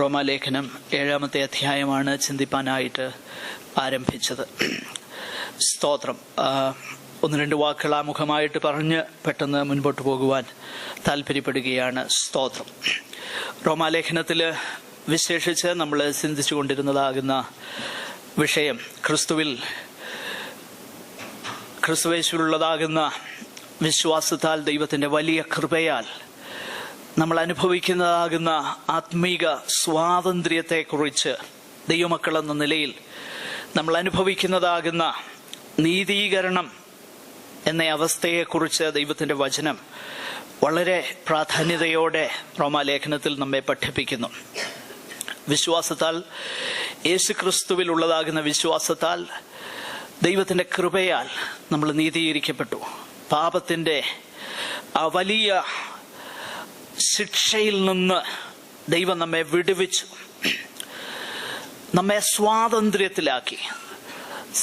റോമാലേഖനം 7-ാമത്തെ അധ്യായമാണ് ചിന്തിപ്പാനായിട്ട് ആരംഭിച്ചത്. സ്തോത്രം. 1-2 വാക്കുകൾ ആമുഖമായിട്ട് പറഞ്ഞ് പെട്ടെന്ന് മുൻപോട്ട് പോകുവാൻ താല്പര്യപ്പെടുകയാണ്. സ്തോത്രം. റോമാലേഖനത്തിൽ വിശേഷിച്ച് നമ്മൾ ചിന്തിച്ചു കൊണ്ടിരുന്നതാകുന്ന വിഷയം ക്രിസ്തുവേശുവിലുള്ളതാകുന്ന വിശ്വാസത്താൽ ദൈവത്തിൻ്റെ വലിയ കൃപയാൽ നമ്മൾ അനുഭവിക്കുന്നതാകുന്ന ആത്മീക സ്വാതന്ത്ര്യത്തെക്കുറിച്ച്, ദൈവമക്കൾ എന്ന നിലയിൽ നമ്മൾ അനുഭവിക്കുന്നതാകുന്ന നീതീകരണം എന്ന അവസ്ഥയെക്കുറിച്ച് ദൈവത്തിൻ്റെ വചനം വളരെ പ്രാധാന്യതയോടെ റോമാലേഖനത്തിൽ നമ്മെ പഠിപ്പിക്കുന്നു. വിശ്വാസത്താൽ, യേശുക്രിസ്തുവിലുള്ളതാകുന്ന വിശ്വാസത്താൽ ദൈവത്തിൻ്റെ കൃപയാൽ നമ്മൾ നീതീകരിക്കപ്പെട്ടു. പാപത്തിൻ്റെ ആ വലിയ ശിക്ഷയിൽ നിന്ന് ദൈവം നമ്മെ വിടുവിച്ചു, നമ്മെ സ്വാതന്ത്ര്യത്തിലാക്കി.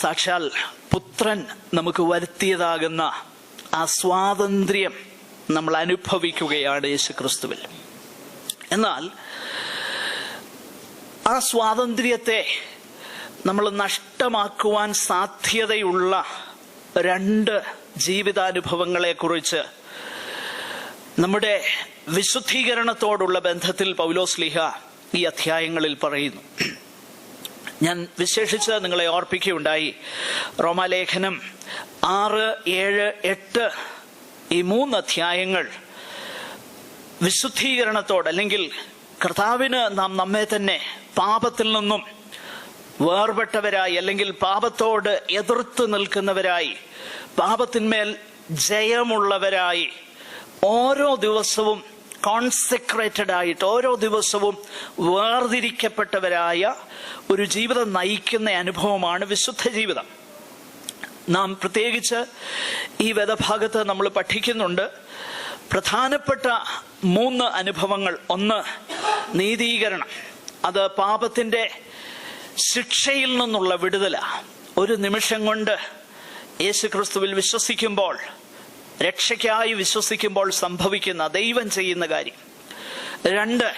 സാക്ഷാൽ പുത്രൻ നമുക്ക് വരുത്തിയതാകുന്ന ആ സ്വാതന്ത്ര്യം നമ്മൾ അനുഭവിക്കുകയാണ് യേശുക്രിസ്തുവിൽ. എന്നാൽ ആ സ്വാതന്ത്ര്യത്തെ നമ്മൾ നഷ്ടമാക്കുവാൻ സാധ്യതയുള്ള 2 ജീവിതാനുഭവങ്ങളെക്കുറിച്ച് നമ്മുടെ വിശുദ്ധീകരണത്തോടുള്ള ബന്ധത്തിൽ പൗലോസ്ലീഹ ഈ അധ്യായങ്ങളിൽ പറയുന്നു. ഞാൻ വിശേഷിച്ച് നിങ്ങളെ ഓർപ്പിക്കുകയുണ്ടായി, റോമാലേഖനം 6, 7, 8 ഈ 3 അധ്യായങ്ങൾ വിശുദ്ധീകരണത്തോട്, അല്ലെങ്കിൽ കർത്താവിന് നാം നമ്മെ തന്നെ പാപത്തിൽ നിന്നും വേർപെട്ടവരായി, അല്ലെങ്കിൽ പാപത്തോട് എതിർത്ത് നിൽക്കുന്നവരായി, പാപത്തിന്മേൽ ജയമുള്ളവരായി, ഓരോ ദിവസവും കോൺസെക്രേറ്റഡ് ആയിട്ട്, ഓരോ ദിവസവും വേർതിരിക്കപ്പെട്ടവരായ ഒരു ജീവിതം നയിക്കുന്ന അനുഭവമാണ് വിശുദ്ധ ജീവിതം. നാം പ്രത്യേകിച്ച് ഈ വേദഭാഗത്ത് നമ്മൾ പഠിക്കുന്നുണ്ട് പ്രധാനപ്പെട്ട 3 അനുഭവങ്ങൾ. ഒന്ന്, നീതീകരണം. അത് പാപത്തിൻ്റെ ശിക്ഷയിൽ നിന്നുള്ള വിടുതലാണ്. ഒരു നിമിഷം കൊണ്ട് യേശുക്രിസ്തുവിൽ വിശ്വസിക്കുമ്പോൾ, രക്ഷയ്ക്കായി വിശ്വസിക്കുമ്പോൾ സംഭവിക്കുന്ന, ദൈവം ചെയ്യുന്ന കാര്യം. 2,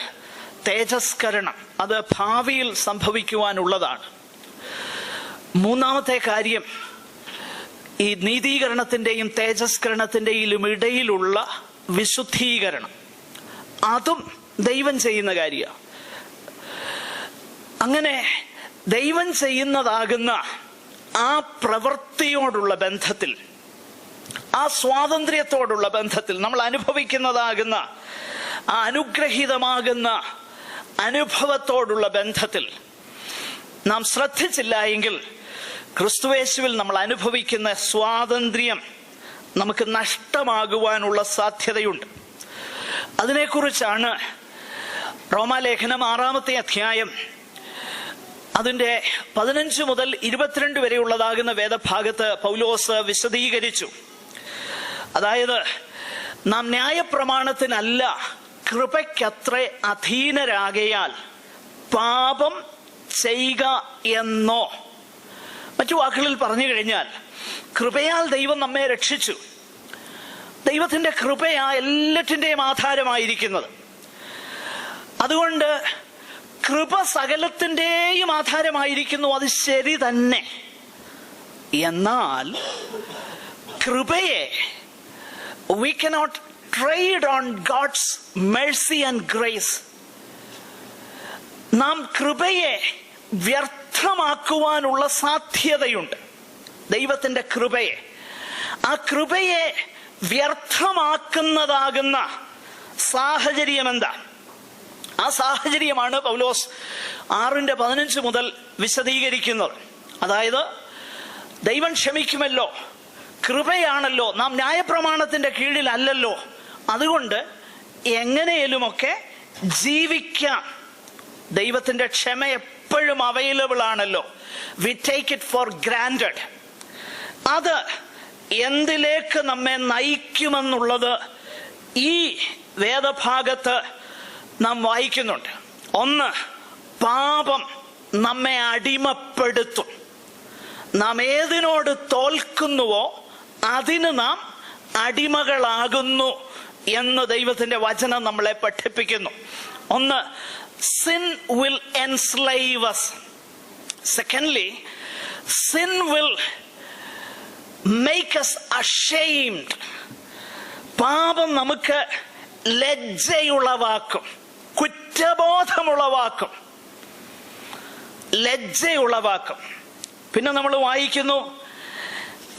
തേജസ്കരണം. അത് ഭാവിയിൽ സംഭവിക്കുവാനുള്ളതാണ്. 3-ാമത്തെ കാര്യം, ഈ നീതീകരണത്തിൻ്റെയും തേജസ്കരണത്തിൻ്റെയും ഇടയിലുള്ള വിശുദ്ധീകരണം. അതും ദൈവം ചെയ്യുന്ന കാര്യമാണ്. അങ്ങനെ ദൈവം ചെയ്യുന്നതാകുന്ന ആ പ്രവൃത്തിയോടുള്ള ബന്ധത്തിൽ, ആ സ്വാതന്ത്ര്യത്തോടുള്ള ബന്ധത്തിൽ, നമ്മൾ അനുഭവിക്കുന്നതാകുന്ന ആ അനുഗ്രഹീതമാകുന്ന അനുഭവത്തോടുള്ള ബന്ധത്തിൽ നാം ശ്രദ്ധിച്ചില്ല എങ്കിൽ ക്രിസ്തുയേശുവിൽ നമ്മൾ അനുഭവിക്കുന്ന സ്വാതന്ത്ര്യം നമുക്ക് നഷ്ടമാകുവാനുള്ള സാധ്യതയുണ്ട്. അതിനെക്കുറിച്ചാണ് റോമാലേഖനം 6-ാമത്തെ അധ്യായം അതിൻ്റെ 15 മുതൽ 22 വരെയുള്ളതാകുന്ന വേദഭാഗത്ത് പൗലോസ് വിശദീകരിച്ചു. അതായത്, നാം ന്യായപ്രമാണത്തിനല്ല കൃപയ്ക്കത്രേ അധീനരാകയാൽ പാപം ചെയ്യുക എന്നോ, മറ്റു വാക്കുകളിൽ പറഞ്ഞു കഴിഞ്ഞാൽ, കൃപയാൽ ദൈവം നമ്മെ രക്ഷിച്ചു. ദൈവത്തിൻ്റെ കൃപയാ എല്ലാറ്റിൻ്റെയും ആധാരമായിരിക്കുന്നത്. അതുകൊണ്ട് കൃപ സകലത്തിൻ്റെയും ആധാരമായിരിക്കുന്നു. അത് ശരി തന്നെ. എന്നാൽ കൃപയെ we cannot trade on God's mercy and grace. നാം കൃപയെ വ്യർത്ഥമാക്കുവാനുള്ള സാധ്യതയുണ്ട്. ദൈവത്തിൻ്റെ കൃപയെ, ആ കൃപയെ വ്യർത്ഥമാക്കുന്നതാകുന്ന സാഹചര്യം എന്താ? ആ സാഹചര്യമാണ് പൗലോസ് 6:15 മുതൽ വിശദീകരിക്കുന്നത്. അതായത്, ദൈവം ക്ഷമിക്കുമല്ലോ, കൃപയാണല്ലോ, നാം ന്യായപ്രമാണത്തിൻ്റെ കീഴിലല്ലല്ലോ, അതുകൊണ്ട് എങ്ങനെയുമൊക്കെ ജീവിക്കാം. ദൈവത്തിൻ്റെ ക്ഷമ എപ്പോഴും അവൈലബിൾ ആണല്ലോ. We take it for granted. അത് എന്തിലേക്ക് നമ്മെ നയിക്കുമെന്നുള്ളത് ഈ വേദഭാഗത്ത് നാം വായിക്കുന്നുണ്ട്. ഒന്ന്, പാപം നമ്മെ അടിമപ്പെടുത്തും. നാം ഏതിനോട് തോൽക്കുന്നുവോ അതിന് നാം അടിമകളാകുന്നു എന്ന് ദൈവത്തിന്റെ വചനം നമ്മളെ പഠിപ്പിക്കുന്നു. ഒന്ന്, sin will enslave us. Secondly, sin will make us ashamed. പാപം നമുക്ക് ലജ്ജയുളവാക്കും, കുറ്റബോധമുളവാക്കും, ലജ്ജയുളവാക്കും. പിന്നെ നമ്മൾ വായിക്കുന്നു,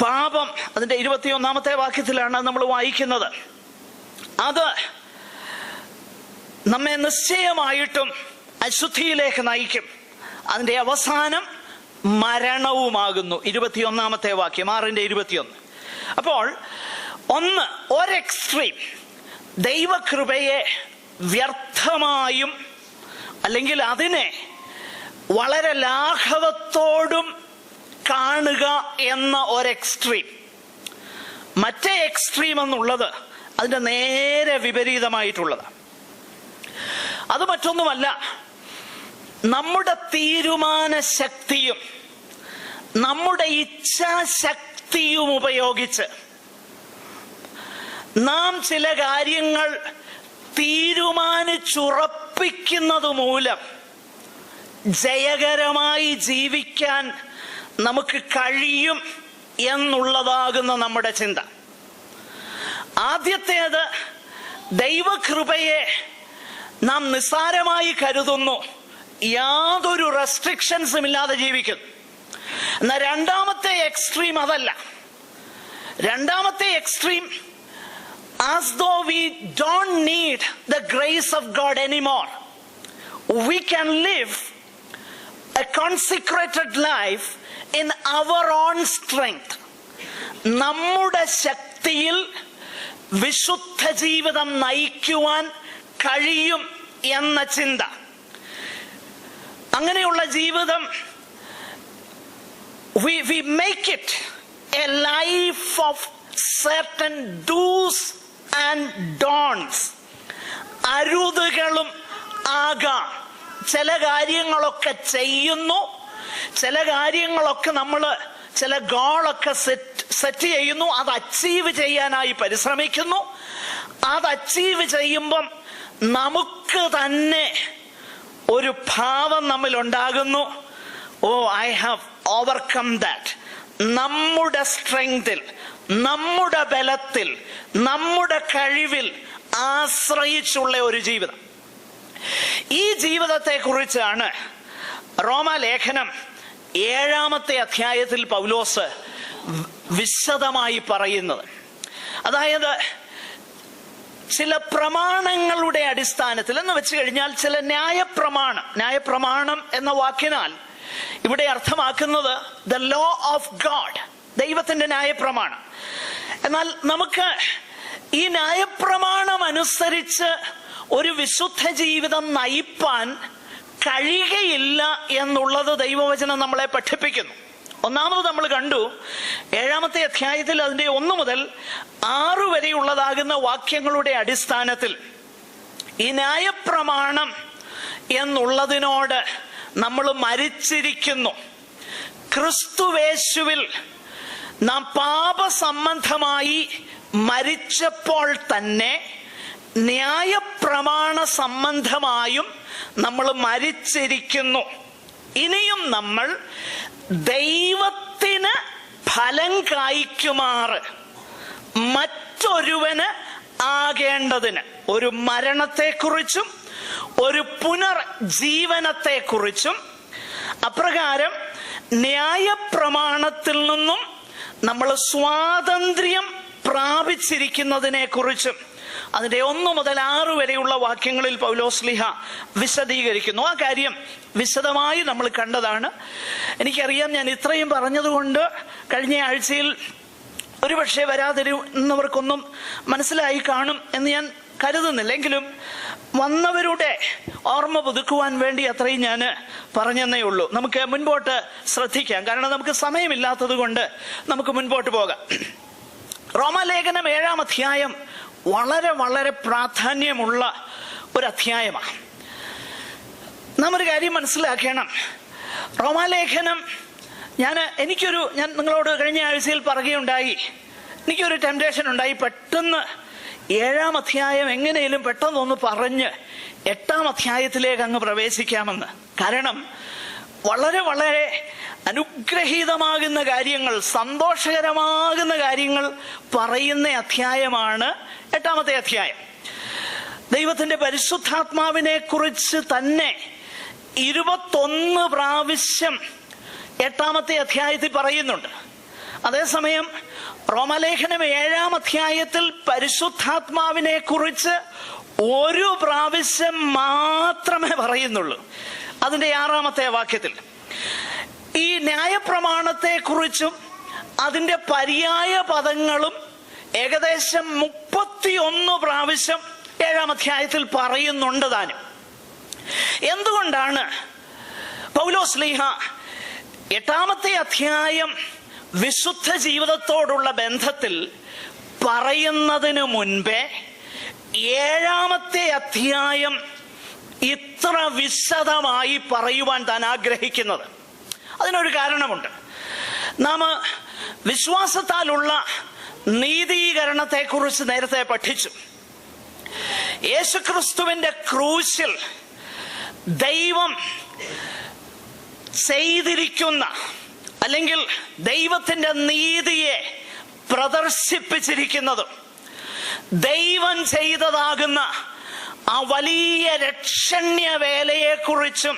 പാപം അതിന്റെ 21-ാമത്തെ വാക്യത്തിലാണ് നമ്മൾ വായിക്കുന്നത്, അത് നമ്മെ നിശ്ചയമായിട്ടും അശുദ്ധിയിലേക്ക് നയിക്കും, അതിന്റെ അവസാനം മരണവുമാകുന്നു. 21-ാമത്തെ വാക്യം, 6:21. അപ്പോൾ ഒരെക്സ്ട്രീം ദൈവകൃപയെ വ്യർത്ഥമായും അല്ലെങ്കിൽ അതിനെ വളരെ ലാഘവത്തോടും കാണുക എന്ന ഒരെക്സ്ട്രീം. മറ്റേ എക്സ്ട്രീം എന്നുള്ളത് അതിന്റെ നേരെ വിപരീതമായിട്ടുള്ളത്. അത് മറ്റൊന്നുമല്ല, നമ്മുടെ തീരുമാന ശക്തിയും നമ്മുടെ ഇച്ഛാശക്തിയും ഉപയോഗിച്ച് നാം ചില കാര്യങ്ങൾ തീരുമാനിച്ചുറപ്പിക്കുന്നത് മൂലം ജയകരമായി ജീവിക്കാൻ നമുക്ക് കഴിയും എന്നുള്ളതാകുന്ന നമ്മുടെ ചിന്ത. ആദ്യത്തേത്, ദൈവകൃപയെ നാം നിസ്സാരമായി കരുതുന്നു, യാതൊരു റെസ്ട്രിക്ഷൻസും ഇല്ലാതെ ജീവിക്കുന്നു. എന്നാൽ രണ്ടാമത്തെ എക്സ്ട്രീം അതല്ല. രണ്ടാമത്തെ extreme, as though we don't need the grace of God anymore, we can live a consecrated life in our own strength. നമ്മുടെ ശക്തിയിൽ വിശുദ്ധ ജീവിതം നയിക്കുവാൻ കഴിയും എന്ന ചിന്ത. അങ്ങനെയുള്ള ജീവിതം, we make it a life of certain do's and don'ts. അരുതുകളും ആകാം. ചില കാര്യങ്ങളൊക്കെ ചെയ്യുന്നു, ചില കാര്യങ്ങളൊക്കെ നമ്മൾ ചില ഗോളൊക്കെ സെറ്റ് ചെയ്യുന്നു, അത് അച്ചീവ് ചെയ്യാനായി പരിശ്രമിക്കുന്നു. അത് അച്ചീവ് ചെയ്യുമ്പം നമുക്ക് തന്നെ ഒരു ഭാവം നമ്മിൽ ഉണ്ടാകുന്നു, ഓ ഐ ഹാവ് ഓവർകം ദാറ്റ്. നമ്മുടെ സ്ട്രെങ്തിൽ, നമ്മുടെ ബലത്തിൽ, നമ്മുടെ കഴിവിൽ ആശ്രയിച്ചുള്ള ഒരു ജീവിതം. ഈ ജീവിതത്തെ കുറിച്ചാണ് റോമാലേഖനം 7-ാമത്തെ അധ്യായത്തിൽ പൗലോസ് വിശദമായി പറയുന്നത്. അതായത് ചില പ്രമാണങ്ങളുടെ അടിസ്ഥാനത്തിൽ എന്ന് വെച്ച് കഴിഞ്ഞാൽ ചില ന്യായപ്രമാണം എന്ന വാക്കിനാൽ ഇവിടെ അർത്ഥമാക്കുന്നത് ദ ലോ ഓഫ് ഗാഡ്, ദൈവത്തിന്റെ ന്യായപ്രമാണം. എന്നാൽ നമുക്ക് ഈ ന്യായപ്രമാണം അനുസരിച്ച് ഒരു വിശുദ്ധ ജീവിതം നയിപ്പാൻ കഴിയുകയില്ല എന്നുള്ളത് ദൈവവചനം നമ്മളെ പഠിപ്പിക്കുന്നു. ഒന്നാമത് നമ്മൾ കണ്ടു, 7-ാമത്തെ അധ്യായത്തിൽ അതിന്റെ 1 മുതൽ 6 വരെയുള്ളതാകുന്ന വാക്യങ്ങളുടെ അടിസ്ഥാനത്തിൽ ഈ ന്യായപ്രമാണം എന്നുള്ളതിനോട് നമ്മൾ മരിച്ചിരിക്കുന്നു. ക്രിസ്തുവേശുവിൽ നാം പാപസംബന്ധമായി മരിച്ചപ്പോൾ തന്നെ ന്യായപ്രമാണ സംബന്ധമായും നമ്മൾ മരിച്ചിരിക്കുന്നു. ഇനിയും നമ്മൾ ദൈവത്തിന് ഫലം കായ്ക്കുമാറ് മറ്റൊരുവന് ആകേണ്ടതിന് ഒരു മരണത്തെക്കുറിച്ചും ഒരു പുനർജീവനത്തെക്കുറിച്ചും അപ്രകാരം ന്യായപ്രമാണത്തിൽ നിന്നും നമ്മൾ സ്വാതന്ത്ര്യം പ്രാപിച്ചിരിക്കുന്നതിനെ കുറിച്ചും അതിന്റെ 1 മുതൽ 6 വരെയുള്ള വാക്യങ്ങളിൽ പൗലോസ്ലീഹ വിശദീകരിക്കുന്നു. ആ കാര്യം വിശദമായി നമ്മൾ കണ്ടതാണ്. എനിക്കറിയാം, ഞാൻ ഇത്രയും പറഞ്ഞതുകൊണ്ട് കഴിഞ്ഞ ആഴ്ചയിൽ ഒരുപക്ഷെ വരാതിരുന്നവർക്കൊന്നും മനസ്സിലായി കാണും എന്ന് ഞാൻ കരുതുന്നില്ലെങ്കിലും വന്നവരുടെ ഓർമ്മ പുതുക്കുവാൻ വേണ്ടി അത്രയും ഞാൻ പറഞ്ഞെന്നേ ഉള്ളൂ. നമുക്ക് മുൻപോട്ട് ശ്രദ്ധിക്കാം, കാരണം നമുക്ക് സമയമില്ലാത്തത് കൊണ്ട് നമുക്ക് മുൻപോട്ട് പോകാം. റോമാലേഖനം 7-ാം അധ്യായം വളരെ വളരെ പ്രാധാന്യമുള്ള ഒരു അധ്യായമാണ്. നാം ഒരു കാര്യം മനസ്സിലാക്കണം. റോമാലേഖനം ഞാൻ നിങ്ങളോട് കഴിഞ്ഞ ആഴ്ചയിൽ പറയുകയുണ്ടായി, എനിക്കൊരു ടെംപ്റ്റേഷൻ ഉണ്ടായി, പെട്ടെന്ന് 7-ാം അധ്യായം എങ്ങനെയും പെട്ടെന്നൊന്ന് പറഞ്ഞ് 8-ാം അധ്യായത്തിലേക്ക് അങ്ങ് പ്രവേശിക്കാമെന്ന്. കാരണം വളരെ വളരെ അനുഗ്രഹീതമാകുന്ന കാര്യങ്ങൾ, സന്തോഷകരമാകുന്ന കാര്യങ്ങൾ പറയുന്ന അധ്യായമാണ് 8-ാമത്തെ അധ്യായം. ദൈവത്തിന്റെ പരിശുദ്ധാത്മാവിനെ കുറിച്ച് തന്നെ 21 പ്രാവശ്യം 8-ാമത്തെ അധ്യായത്തിൽ പറയുന്നുണ്ട്. അതേസമയം റോമാലേഖനം 7-ാം അധ്യായത്തിൽ പരിശുദ്ധാത്മാവിനെ കുറിച്ച് 1 പ്രാവശ്യം മാത്രമേ പറയുന്നുള്ളൂ. അതിന്റെ 6-ാമത്തെ വാക്യത്തിൽ ഈ ന്യായപ്രമാണത്തെ കുറിച്ചും അതിന്റെ പര്യായ പദങ്ങളും ഏകദേശം 31 പ്രാവശ്യം 7-ാം അധ്യായത്തിൽ പറയുന്നുണ്ട് താനും. എന്തുകൊണ്ടാണ് പൗലോസ്ലീഹ 8-ാമത്തെ അധ്യായം വിശുദ്ധ ജീവിതത്തോടുള്ള ബന്ധത്തിൽ പറയുന്നതിന് മുൻപേ 7-ാമത്തെ അധ്യായം ഇത്ര വിശദമായി പറയുവാൻ താൻ ആഗ്രഹിക്കുന്നത്? അതിനൊരു കാരണമുണ്ട്. നാം വിശ്വാസത്താലുള്ള നീതീകരണത്തെ കുറിച്ച് നേരത്തെ പഠിച്ചു. യേശുക്രിസ്തുവിന്റെ ക്രൂശിൽ ദൈവം ചെയ്തിരിക്കുന്ന, അല്ലെങ്കിൽ ദൈവത്തിന്റെ നീതിയെ പ്രദർശിപ്പിച്ചിരിക്കുന്നതും ദൈവം ചെയ്തതാകുന്ന ആ വലിയ രക്ഷണ്യ വേലയെ കുറിച്ചും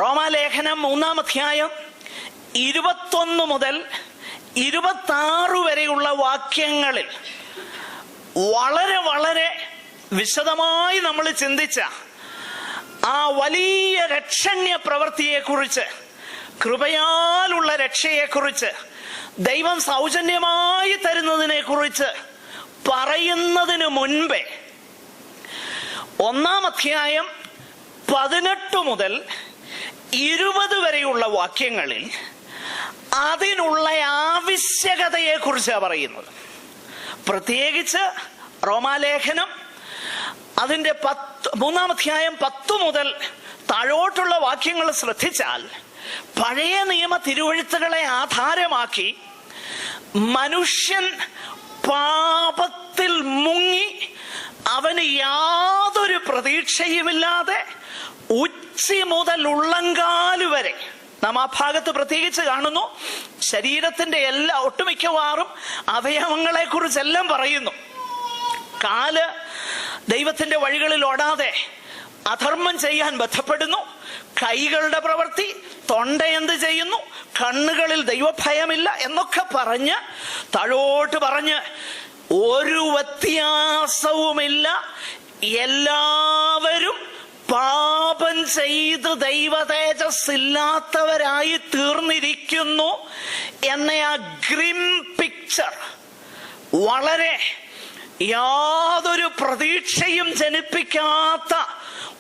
റോമാലേഖനം 3-ാം അധ്യായം 21 മുതൽ 26 വരെയുള്ള വാക്യങ്ങളിൽ വളരെ വളരെ വിശദമായി നമ്മൾ ചിന്തിച്ച ആ വലിയ രക്ഷണ്യ പ്രവൃത്തിയെക്കുറിച്ച്, കൃപയാലുള്ള രക്ഷയെക്കുറിച്ച്, ദൈവം സൗജന്യമായി തരുന്നതിനെ കുറിച്ച് പറയുന്നതിന് മുൻപേ 1-ാം അധ്യായം 18 മുതൽ 20 വരെയുള്ള വാക്യങ്ങളിൽ അതിനുള്ള ആവശ്യകതയെ കുറിച്ചാണ് പറയുന്നത്. പ്രത്യേകിച്ച് റോമാലേഖനം അതിന്റെ 3-ാം അധ്യായം 10 മുതൽ താഴോട്ടുള്ള വാക്യങ്ങൾ ശ്രദ്ധിച്ചാൽ, പഴയ നിയമ തിരുവെഴുത്തുകളെ ആധാരമാക്കി മനുഷ്യൻ പാപത്തിൽ മുങ്ങി അവന് യാതൊരു പ്രതീക്ഷയുമില്ലാതെ ഉച്ചി മുതൽ ഉള്ളങ്കാല് വരെ, നാം ആ ഭാഗത്ത് പ്രത്യേകിച്ച് കാണുന്നു, ശരീരത്തിന്റെ ഒട്ടുമിക്കവാറും അവയവങ്ങളെ കുറിച്ചെല്ലാം പറയുന്നു. കാല് ദൈവത്തിന്റെ വഴികളിൽ ഓടാതെ അധർമ്മം ചെയ്യാൻ ബന്ധപ്പെടുന്നു. കൈകളുടെ പ്രവൃത്തി, തൊണ്ട എന്ത് ചെയ്യുന്നു, കണ്ണുകളിൽ ദൈവഭയമില്ല എന്നൊക്കെ പറഞ്ഞ് താഴോട്ട് പറഞ്ഞ് ഒരു വ്യത്യാസവുമില്ല, എല്ലാവരും പാപം ചെയ്ത് ദൈവ തേജസ് ഇല്ലാത്തവരായി തീർന്നിരിക്കുന്നു എന്ന ആ ഗ്രിം പിക്ചർ, വളരെ യാതൊരു പ്രതീക്ഷയും ജനിപ്പിക്കാത്ത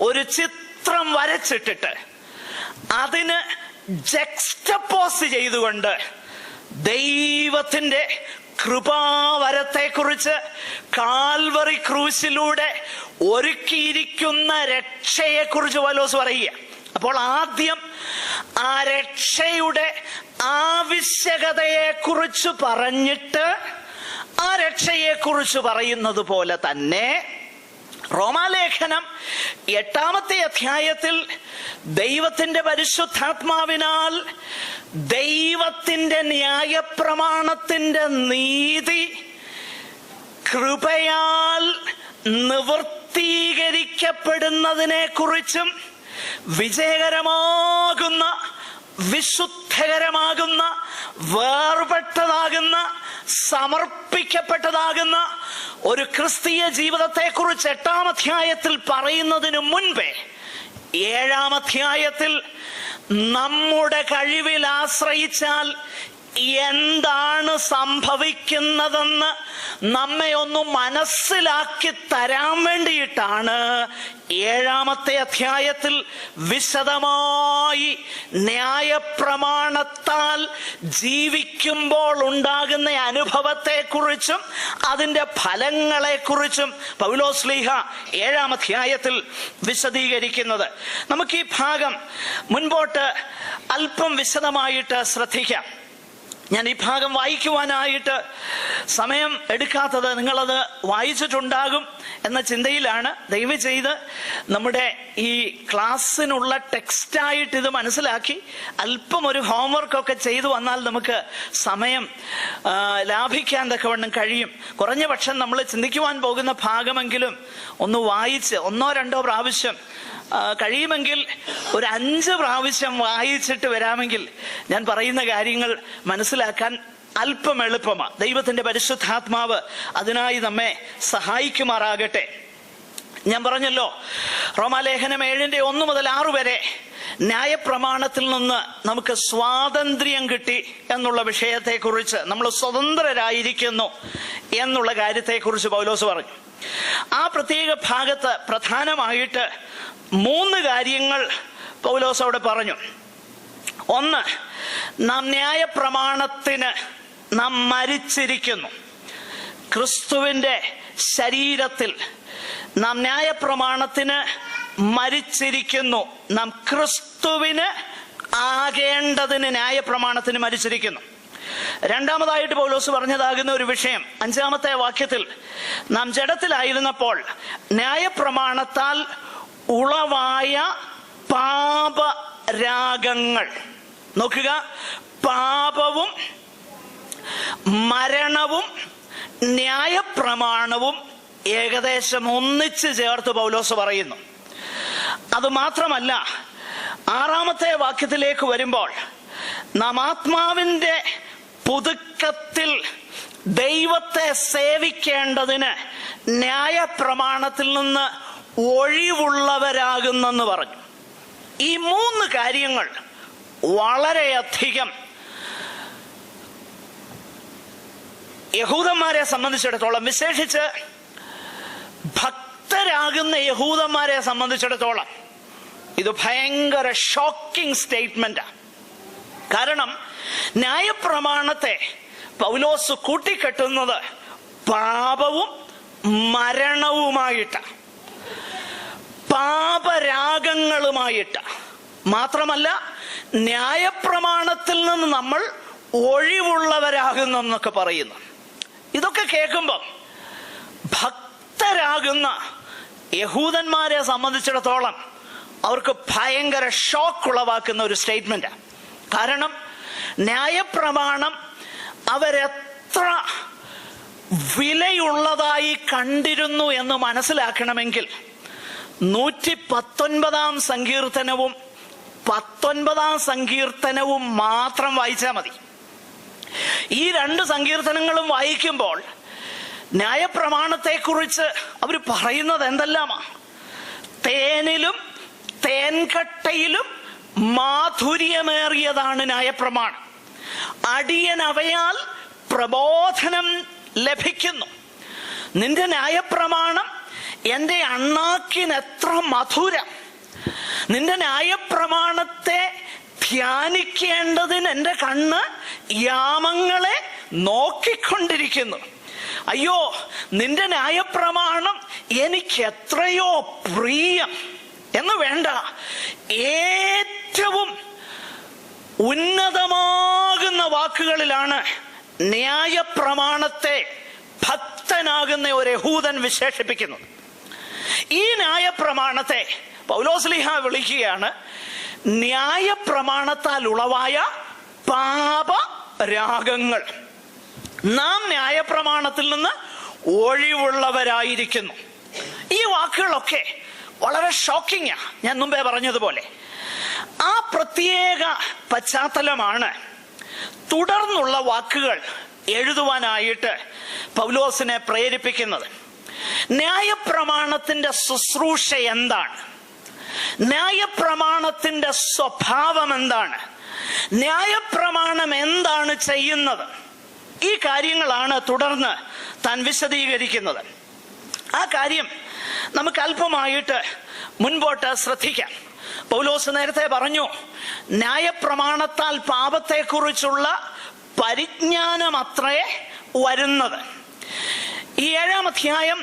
ഒരു ചിത്രം വരച്ചിട്ടിട്ട് അതിന് ജക്സ്റ്റപ്പോസ് ചെയ്തുകൊണ്ട് ദൈവത്തിന്റെ കൃപാവരത്തെക്കുറിച്ച്, കാൽവറി ക്രൂശിലൂടെ ഒരുക്കിയിരിക്കുന്ന രക്ഷയെക്കുറിച്ച് പൗലോസ് പറയുക. അപ്പോൾ ആദ്യം ആ രക്ഷയുടെ ആവശ്യകതയെക്കുറിച്ച് പറഞ്ഞിട്ട് ആ രക്ഷയെക്കുറിച്ച് പറയുന്നത് പോലെ തന്നെ റോമാലേഖനം 8-ാമത്തെ അധ്യായത്തിൽ ദൈവത്തിന്റെ പരിശുദ്ധാത്മാവിനാൽ ദൈവത്തിന്റെ ന്യായപ്രമാണത്തിന്റെ നീതി കൃപയാൽ നിവർത്തീകരിക്കപ്പെടുന്നതിനെ കുറിച്ചും വിജയകരമാകുന്ന, വിശുദ്ധകരമാകുന്ന, വേർപെട്ടതാകുന്ന, സമർപ്പിക്കപ്പെട്ടതാകുന്ന ഒരു ക്രിസ്തീയ ജീവിതത്തെ കുറിച്ച് 8-ാം അധ്യായത്തിൽ പറയുന്നതിനു മുൻപേ 7-ാം അധ്യായത്തിൽ നമ്മുടെ കഴിവിൽ ആശ്രയിച്ചാൽ എന്താണ് സംഭവിക്കുന്നതെന്ന് നമ്മെ ഒന്ന് മനസ്സിലാക്കി തരാൻ വേണ്ടിയിട്ടാണ് 7-ാമത്തെ അധ്യായത്തിൽ വിശദമായി ന്യായപ്രമാണത്താൽ ജീവിക്കുമ്പോൾ ഉണ്ടാകുന്ന അനുഭവത്തെക്കുറിച്ചും അതിന്റെ ഫലങ്ങളെക്കുറിച്ചും പൗലോസ്ലീഹ 7-ാം അധ്യായത്തിൽ വിശദീകരിക്കുന്നത്. നമുക്ക് ഈ ഭാഗം മുൻപോട്ട് അല്പം വിശദമായിട്ട് ശ്രദ്ധിക്കാം. ഞാൻ ഈ ഭാഗം വായിക്കുവാനായിട്ട് സമയം എടുക്കാത്തത് നിങ്ങളത് വായിച്ചിട്ടുണ്ടാകും എന്ന ചിന്തയിലാണ്. ദയവ് ചെയ്ത് നമ്മുടെ ഈ ക്ലാസ്സിനുള്ള ടെക്സ്റ്റായിട്ട് ഇത് മനസ്സിലാക്കി അല്പം ഒരു ഹോംവർക്കൊക്കെ ചെയ്തു വന്നാൽ നമുക്ക് സമയം ലാഭിക്കാൻ തക്കവണ്ണം കഴിയും. കുറഞ്ഞ പക്ഷം നമ്മൾ ചിന്തിക്കുവാൻ പോകുന്ന ഭാഗമെങ്കിലും ഒന്ന് വായിച്ച് 1-2 പ്രാവശ്യം, കഴിയുമെങ്കിൽ ഒരു 5 പ്രാവശ്യം വായിച്ചിട്ട് വരാമെങ്കിൽ ഞാൻ പറയുന്ന കാര്യങ്ങൾ മനസ്സിലാക്കാൻ അല്പം എളുപ്പമാണ്. ദൈവത്തിന്റെ പരിശുദ്ധാത്മാവ് അതിനായി നമ്മെ സഹായിക്കുമാറാകട്ടെ. ഞാൻ പറഞ്ഞല്ലോ, റോമാലേഖനം 7:1 മുതൽ 6 വരെ ന്യായപ്രമാണത്തിൽ നിന്ന് നമുക്ക് സ്വാതന്ത്ര്യം കിട്ടി എന്നുള്ള വിഷയത്തെക്കുറിച്ച്, നമ്മൾ സ്വതന്ത്രരായിരിക്കുന്നു എന്നുള്ള കാര്യത്തെക്കുറിച്ച് പൗലോസ് പറഞ്ഞു. ആ പ്രത്യേക ഭാഗത്ത് പ്രധാനമായിട്ട് 3 കാര്യങ്ങൾ പൗലോസ് അവിടെ പറഞ്ഞു. ഒന്ന്, നാം ന്യായപ്രമാണത്തിന് നാം മരിച്ചിരിക്കുന്നു. ക്രിസ്തുവിന്റെ ശരീരത്തിൽ നാം ന്യായപ്രമാണത്തിന് മരിച്ചിരിക്കുന്നു. നാം ക്രിസ്തുവിന് ആകേണ്ടതിന് ന്യായപ്രമാണത്തിന് മരിച്ചിരിക്കുന്നു. രണ്ടാമതായിട്ട് പൗലോസ് പറഞ്ഞതാകുന്ന ഒരു വിഷയം 5-ാമത്തെ വാക്യത്തിൽ, നാം ജഡത്തിലായിരുന്നപ്പോൾ ന്യായപ്രമാണത്താൽ ഉളവായ പാപരാഗങ്ങൾ, നോക്കുക, പാപവും മരണവും ന്യായപ്രമാണവും ഏകദേശം ഒന്നിച്ച് ചേർത്ത് പൗലോസ് പറയുന്നു. അത് മാത്രമല്ല, 6-ാമത്തെ വാക്യത്തിലേക്ക് വരുമ്പോൾ, നാം ആത്മാവിന്റെ പുതുക്കത്തിൽ ദൈവത്തെ സേവിക്കേണ്ടതിന് ന്യായപ്രമാണത്തിൽ നിന്ന് ഒഴിവുള്ളവരാകുന്നെന്ന് പറഞ്ഞു. ഈ 3 കാര്യങ്ങൾ വളരെയധികം യഹൂദന്മാരെ സംബന്ധിച്ചിടത്തോളം, വിശേഷിച്ച് ഭക്തരാകുന്ന യഹൂദന്മാരെ സംബന്ധിച്ചിടത്തോളം ഇത് ഭയങ്കര ഷോക്കിംഗ് സ്റ്റേറ്റ്മെന്റാണ്. കാരണം ന്യായപ്രമാണത്തെ പൗലോസ് കൂട്ടിക്കെട്ടുന്നത് പാപവും മരണവുമായിട്ടാണ്, പാപരാഗങ്ങളുമായിട്ടാണ്. മാത്രമല്ല, ന്യായപ്രമാണത്തിൽ നിന്ന് നമ്മൾ ഒഴിവുള്ളവരാകുന്നെന്നൊക്കെ പറയുന്നു. ഇതൊക്കെ കേൾക്കുമ്പോൾ ഭക്തരാകുന്ന യഹൂദന്മാരെ സംബന്ധിച്ചിടത്തോളം അവർക്ക് ഭയങ്കര ഷോക്ക് ഉളവാക്കുന്ന ഒരു സ്റ്റേറ്റ്മെന്റാണ്. കാരണം ന്യായപ്രമാണം അവരെത്ര വിലയുള്ളതായി കണ്ടിരുന്നു എന്ന് മനസ്സിലാക്കണമെങ്കിൽ 119-ാം സങ്കീർത്തനവും 19-ാം സങ്കീർത്തനവും മാത്രം വായിച്ചാൽ മതി. ഈ 2 സങ്കീർത്തനങ്ങളും വായിക്കുമ്പോൾ ന്യായപ്രമാണത്തെക്കുറിച്ച് അവർ പറയുന്നത് എന്തെല്ലാമാ. തേനിലും തേൻകട്ടയിലും മാധുര്യമേറിയതാണ് ന്യായപ്രമാണം. അടിയനവയാൽ പ്രബോധനം ലഭിക്കുന്നു. നിന്റെ ന്യായപ്രമാണം എൻ്റെ അണ്ണാക്കിനെത്ര മധുരം. നിന്റെ ന്യായപ്രമാണത്തെ ധ്യാനിക്കേണ്ടതിന് എൻ്റെ കണ്ണ് യാമങ്ങളെ നോക്കിക്കൊണ്ടിരിക്കുന്നു. അയ്യോ, നിന്റെ ന്യായപ്രമാണം എനിക്ക് എത്രയോ പ്രിയം എന്ന് വേണ്ട, ഏറ്റവും ഉന്നതമാകുന്ന വാക്കുകളിലാണ് ന്യായപ്രമാണത്തെ ഭക്തനാകുന്ന ഒരു യഹൂദൻ വിശേഷിപ്പിക്കുന്നത്. ഈ ന്യായപ്രമാണത്തെ പൗലോസ്ലീഹ വിളിക്കുകയാണ് ന്യായപ്രമാണത്താൽ ഉളവായ പാപരാഗങ്ങൾ. നാം ന്യായപ്രമാണത്തിൽ നിന്ന് ഒഴിവുള്ളവരായിരിക്കുന്നു. ഈ വാക്കുകളൊക്കെ വളരെ ഷോക്കിങ്ങാ. ഞാൻ മുമ്പേ പറഞ്ഞതുപോലെ ആ പ്രത്യേക പശ്ചാത്തലമാണ് തുടർന്നുള്ള വാക്കുകൾ എഴുതുവാനായിട്ട് പൗലോസിനെ പ്രേരിപ്പിക്കുന്നത്. ന്യായപ്രമാണത്തിന്റെ ശുശ്രൂഷ എന്താണ്? ന്യായപ്രമാണത്തിന്റെ സ്വഭാവം എന്താണ്? ന്യായപ്രമാണം എന്താണ് ചെയ്യുന്നത്? ഈ കാര്യങ്ങളാണ് തുടർന്ന് താൻ വിശദീകരിക്കുന്നത്. ആ കാര്യം നമുക്ക് അല്പമായിട്ട് മുൻപോട്ട് ശ്രദ്ധിക്കാം. പൗലോസ് നേരത്തെ പറഞ്ഞു, ന്യായപ്രമാണത്താൽ പാപത്തെക്കുറിച്ചുള്ള പരിജ്ഞാനമത്രേ വരുന്നത്. ഈ 7-ാം അധ്യായം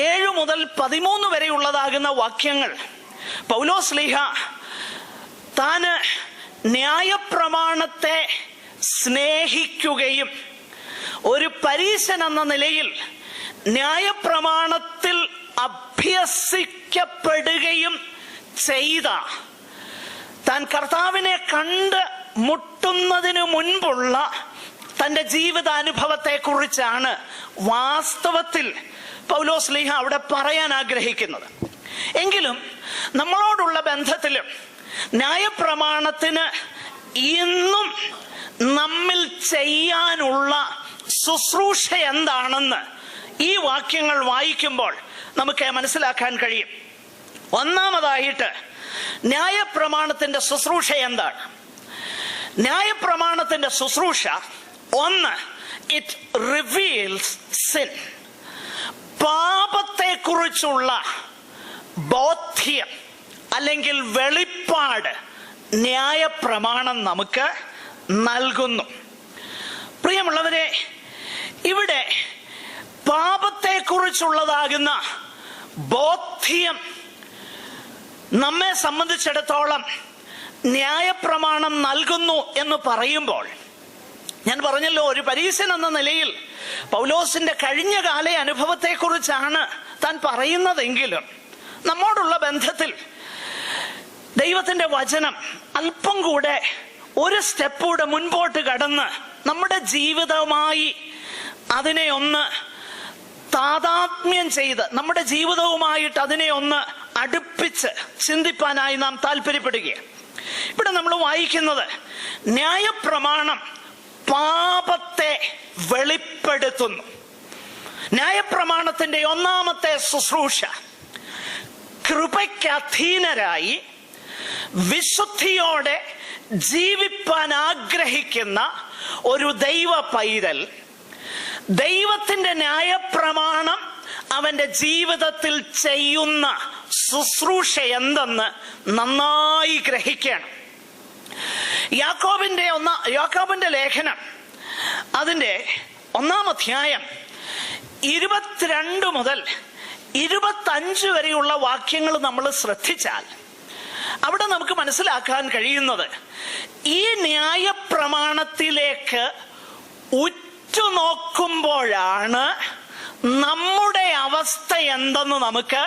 7 മുതൽ 13 വരെയുള്ളതാകുന്ന വാക്യങ്ങൾ പൗലോസ്ലീഹ താന് ന്യായപ്രമാണത്തെ സ്നേഹിക്കുകയും ഒരു പരീശൻ എന്ന നിലയിൽ ന്യായപ്രമാണത്തിൽ അഭ്യസിക്കപ്പെടുകയും ചെയ്ത, താൻ കർത്താവിനെ കണ്ട് മുട്ടുന്നതിനു മുൻപുള്ള തന്റെ ജീവിതാനുഭവത്തെ കുറിച്ചാണ് വാസ്തവത്തിൽ പൗലോസ്ലീഹ അവിടെ പറയാൻ ആഗ്രഹിക്കുന്നത്. എങ്കിലും നമ്മളോടുള്ള ബന്ധത്തിലും ന്യായപ്രമാണത്തിന് ഇന്നും നമ്മിൽ ചെയ്യാനുള്ള ശുശ്രൂഷ എന്താണെന്ന് ഈ വാക്യങ്ങൾ വായിക്കുമ്പോൾ നമുക്ക് മനസ്സിലാക്കാൻ കഴിയും. ഒന്നാമതായിട്ട് ന്യായപ്രമാണത്തിന്റെ ശുശ്രൂഷ എന്താണ്? ന്യായപ്രമാണത്തിന്റെ ശുശ്രൂഷ ഒന്ന്, ഇറ്റ് റിവീൽസ് സിൻ. പാപത്തെക്കുറിച്ചുള്ള ബോധ്യം അല്ലെങ്കിൽ വെളിപ്പാട് ന്യായപ്രമാണം നമുക്ക് നൽകുന്നു. പ്രിയമുള്ളവരെ, ഇവിടെ പാപത്തെക്കുറിച്ചുള്ളതാകുന്ന ബോധ്യം നമ്മെ സംബന്ധിച്ചിടത്തോളം ന്യായപ്രമാണം നൽകുന്നു എന്ന് പറയുമ്പോൾ, ഞാൻ പറഞ്ഞല്ലോ, ഒരു പരീശൻ എന്ന നിലയിൽ പൗലോസിന്റെ കഴിഞ്ഞകാല അനുഭവത്തെക്കുറിച്ചാണ് താൻ പറയുന്നതെങ്കിലും നമ്മോടുള്ള ബന്ധത്തിൽ ദൈവത്തിന്റെ വചനം അല്പം കൂടെ ഒരു സ്റ്റെപ്പ് കൂടെ മുൻപോട്ട് കടന്ന് നമ്മുടെ ജീവിതവുമായി അതിനെ ഒന്ന് താതാത്മ്യം ചെയ്ത് നമ്മുടെ ജീവിതവുമായിട്ട് അതിനെ ഒന്ന് അടുപ്പിച്ച് ചിന്തിപ്പാനായി നാം താല്പര്യപ്പെടുകയാണ്. ഇവിടെ നമ്മൾ വായിക്കുന്നത് ന്യായപ്രമാണം പാപത്തെ വെളിപ്പെടുത്തുന്നു. ന്യായപ്രമാണത്തിന്റെ ഒന്നാമത്തെ ശുശ്രൂഷ കൃപയ്ക്ക് അധീനരായി വിശുദ്ധിയോടെ ജീവിപ്പാൻ ആഗ്രഹിക്കുന്ന ഒരു ദൈവ പൈതൽ ദൈവത്തിന്റെ ന്യായപ്രമാണം അവന്റെ ജീവിതത്തിൽ ചെയ്യുന്ന ശുശ്രൂഷ നന്നായി ഗ്രഹിക്കണം. യാക്കോബിന്റെ ലേഖനം അതിന്റെ 1-ാം അധ്യായം 22 മുതൽ 25 വരെയുള്ള വാക്യങ്ങൾ നമ്മൾ ശ്രദ്ധിച്ചാൽ അവിടെ നമുക്ക് മനസ്സിലാക്കാൻ കഴിയുന്നത് ഈ ന്യായപ്രമാണത്തിലേക്ക് ഉറ്റുനോക്കുമ്പോഴാണ് നമ്മുടെ അവസ്ഥ എന്തെന്ന് നമുക്ക്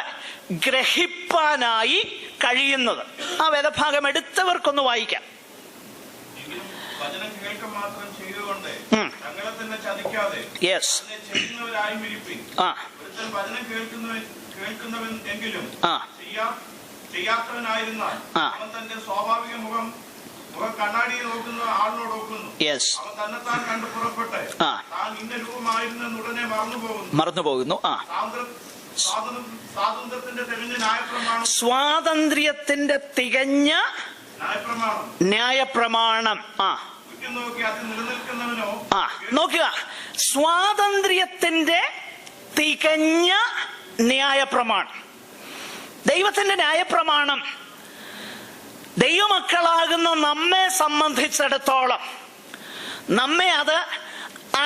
ഗ്രഹിപ്പാനായി കഴിയുന്നത്. ആ വേദഭാഗം എടുത്തവർക്കൊന്ന് വായിക്കാം. കണ്ണാടിയിൽ നോക്കുന്ന ആളിനോട് നോക്കുന്നു. അവൻ തന്നെത്താൻ കണ്ട് പുറപ്പെട്ട് താൻ ഇന്ന രൂപമായിരുന്നു ഉടനെ മറന്നുപോകുന്നു. സ്വാതന്ത്ര്യത്തിന്റെ തികഞ്ഞ ന്യായപ്രമാണം. നോക്കുക, സ്വാതന്ത്ര്യത്തിന്റെ തികഞ്ഞ ന്യായപ്രമാണം. ദൈവത്തിന്റെ ന്യായപ്രമാണം ദൈവമക്കളാകുന്ന നമ്മെ സംബന്ധിച്ചിടത്തോളം നമ്മെ അത്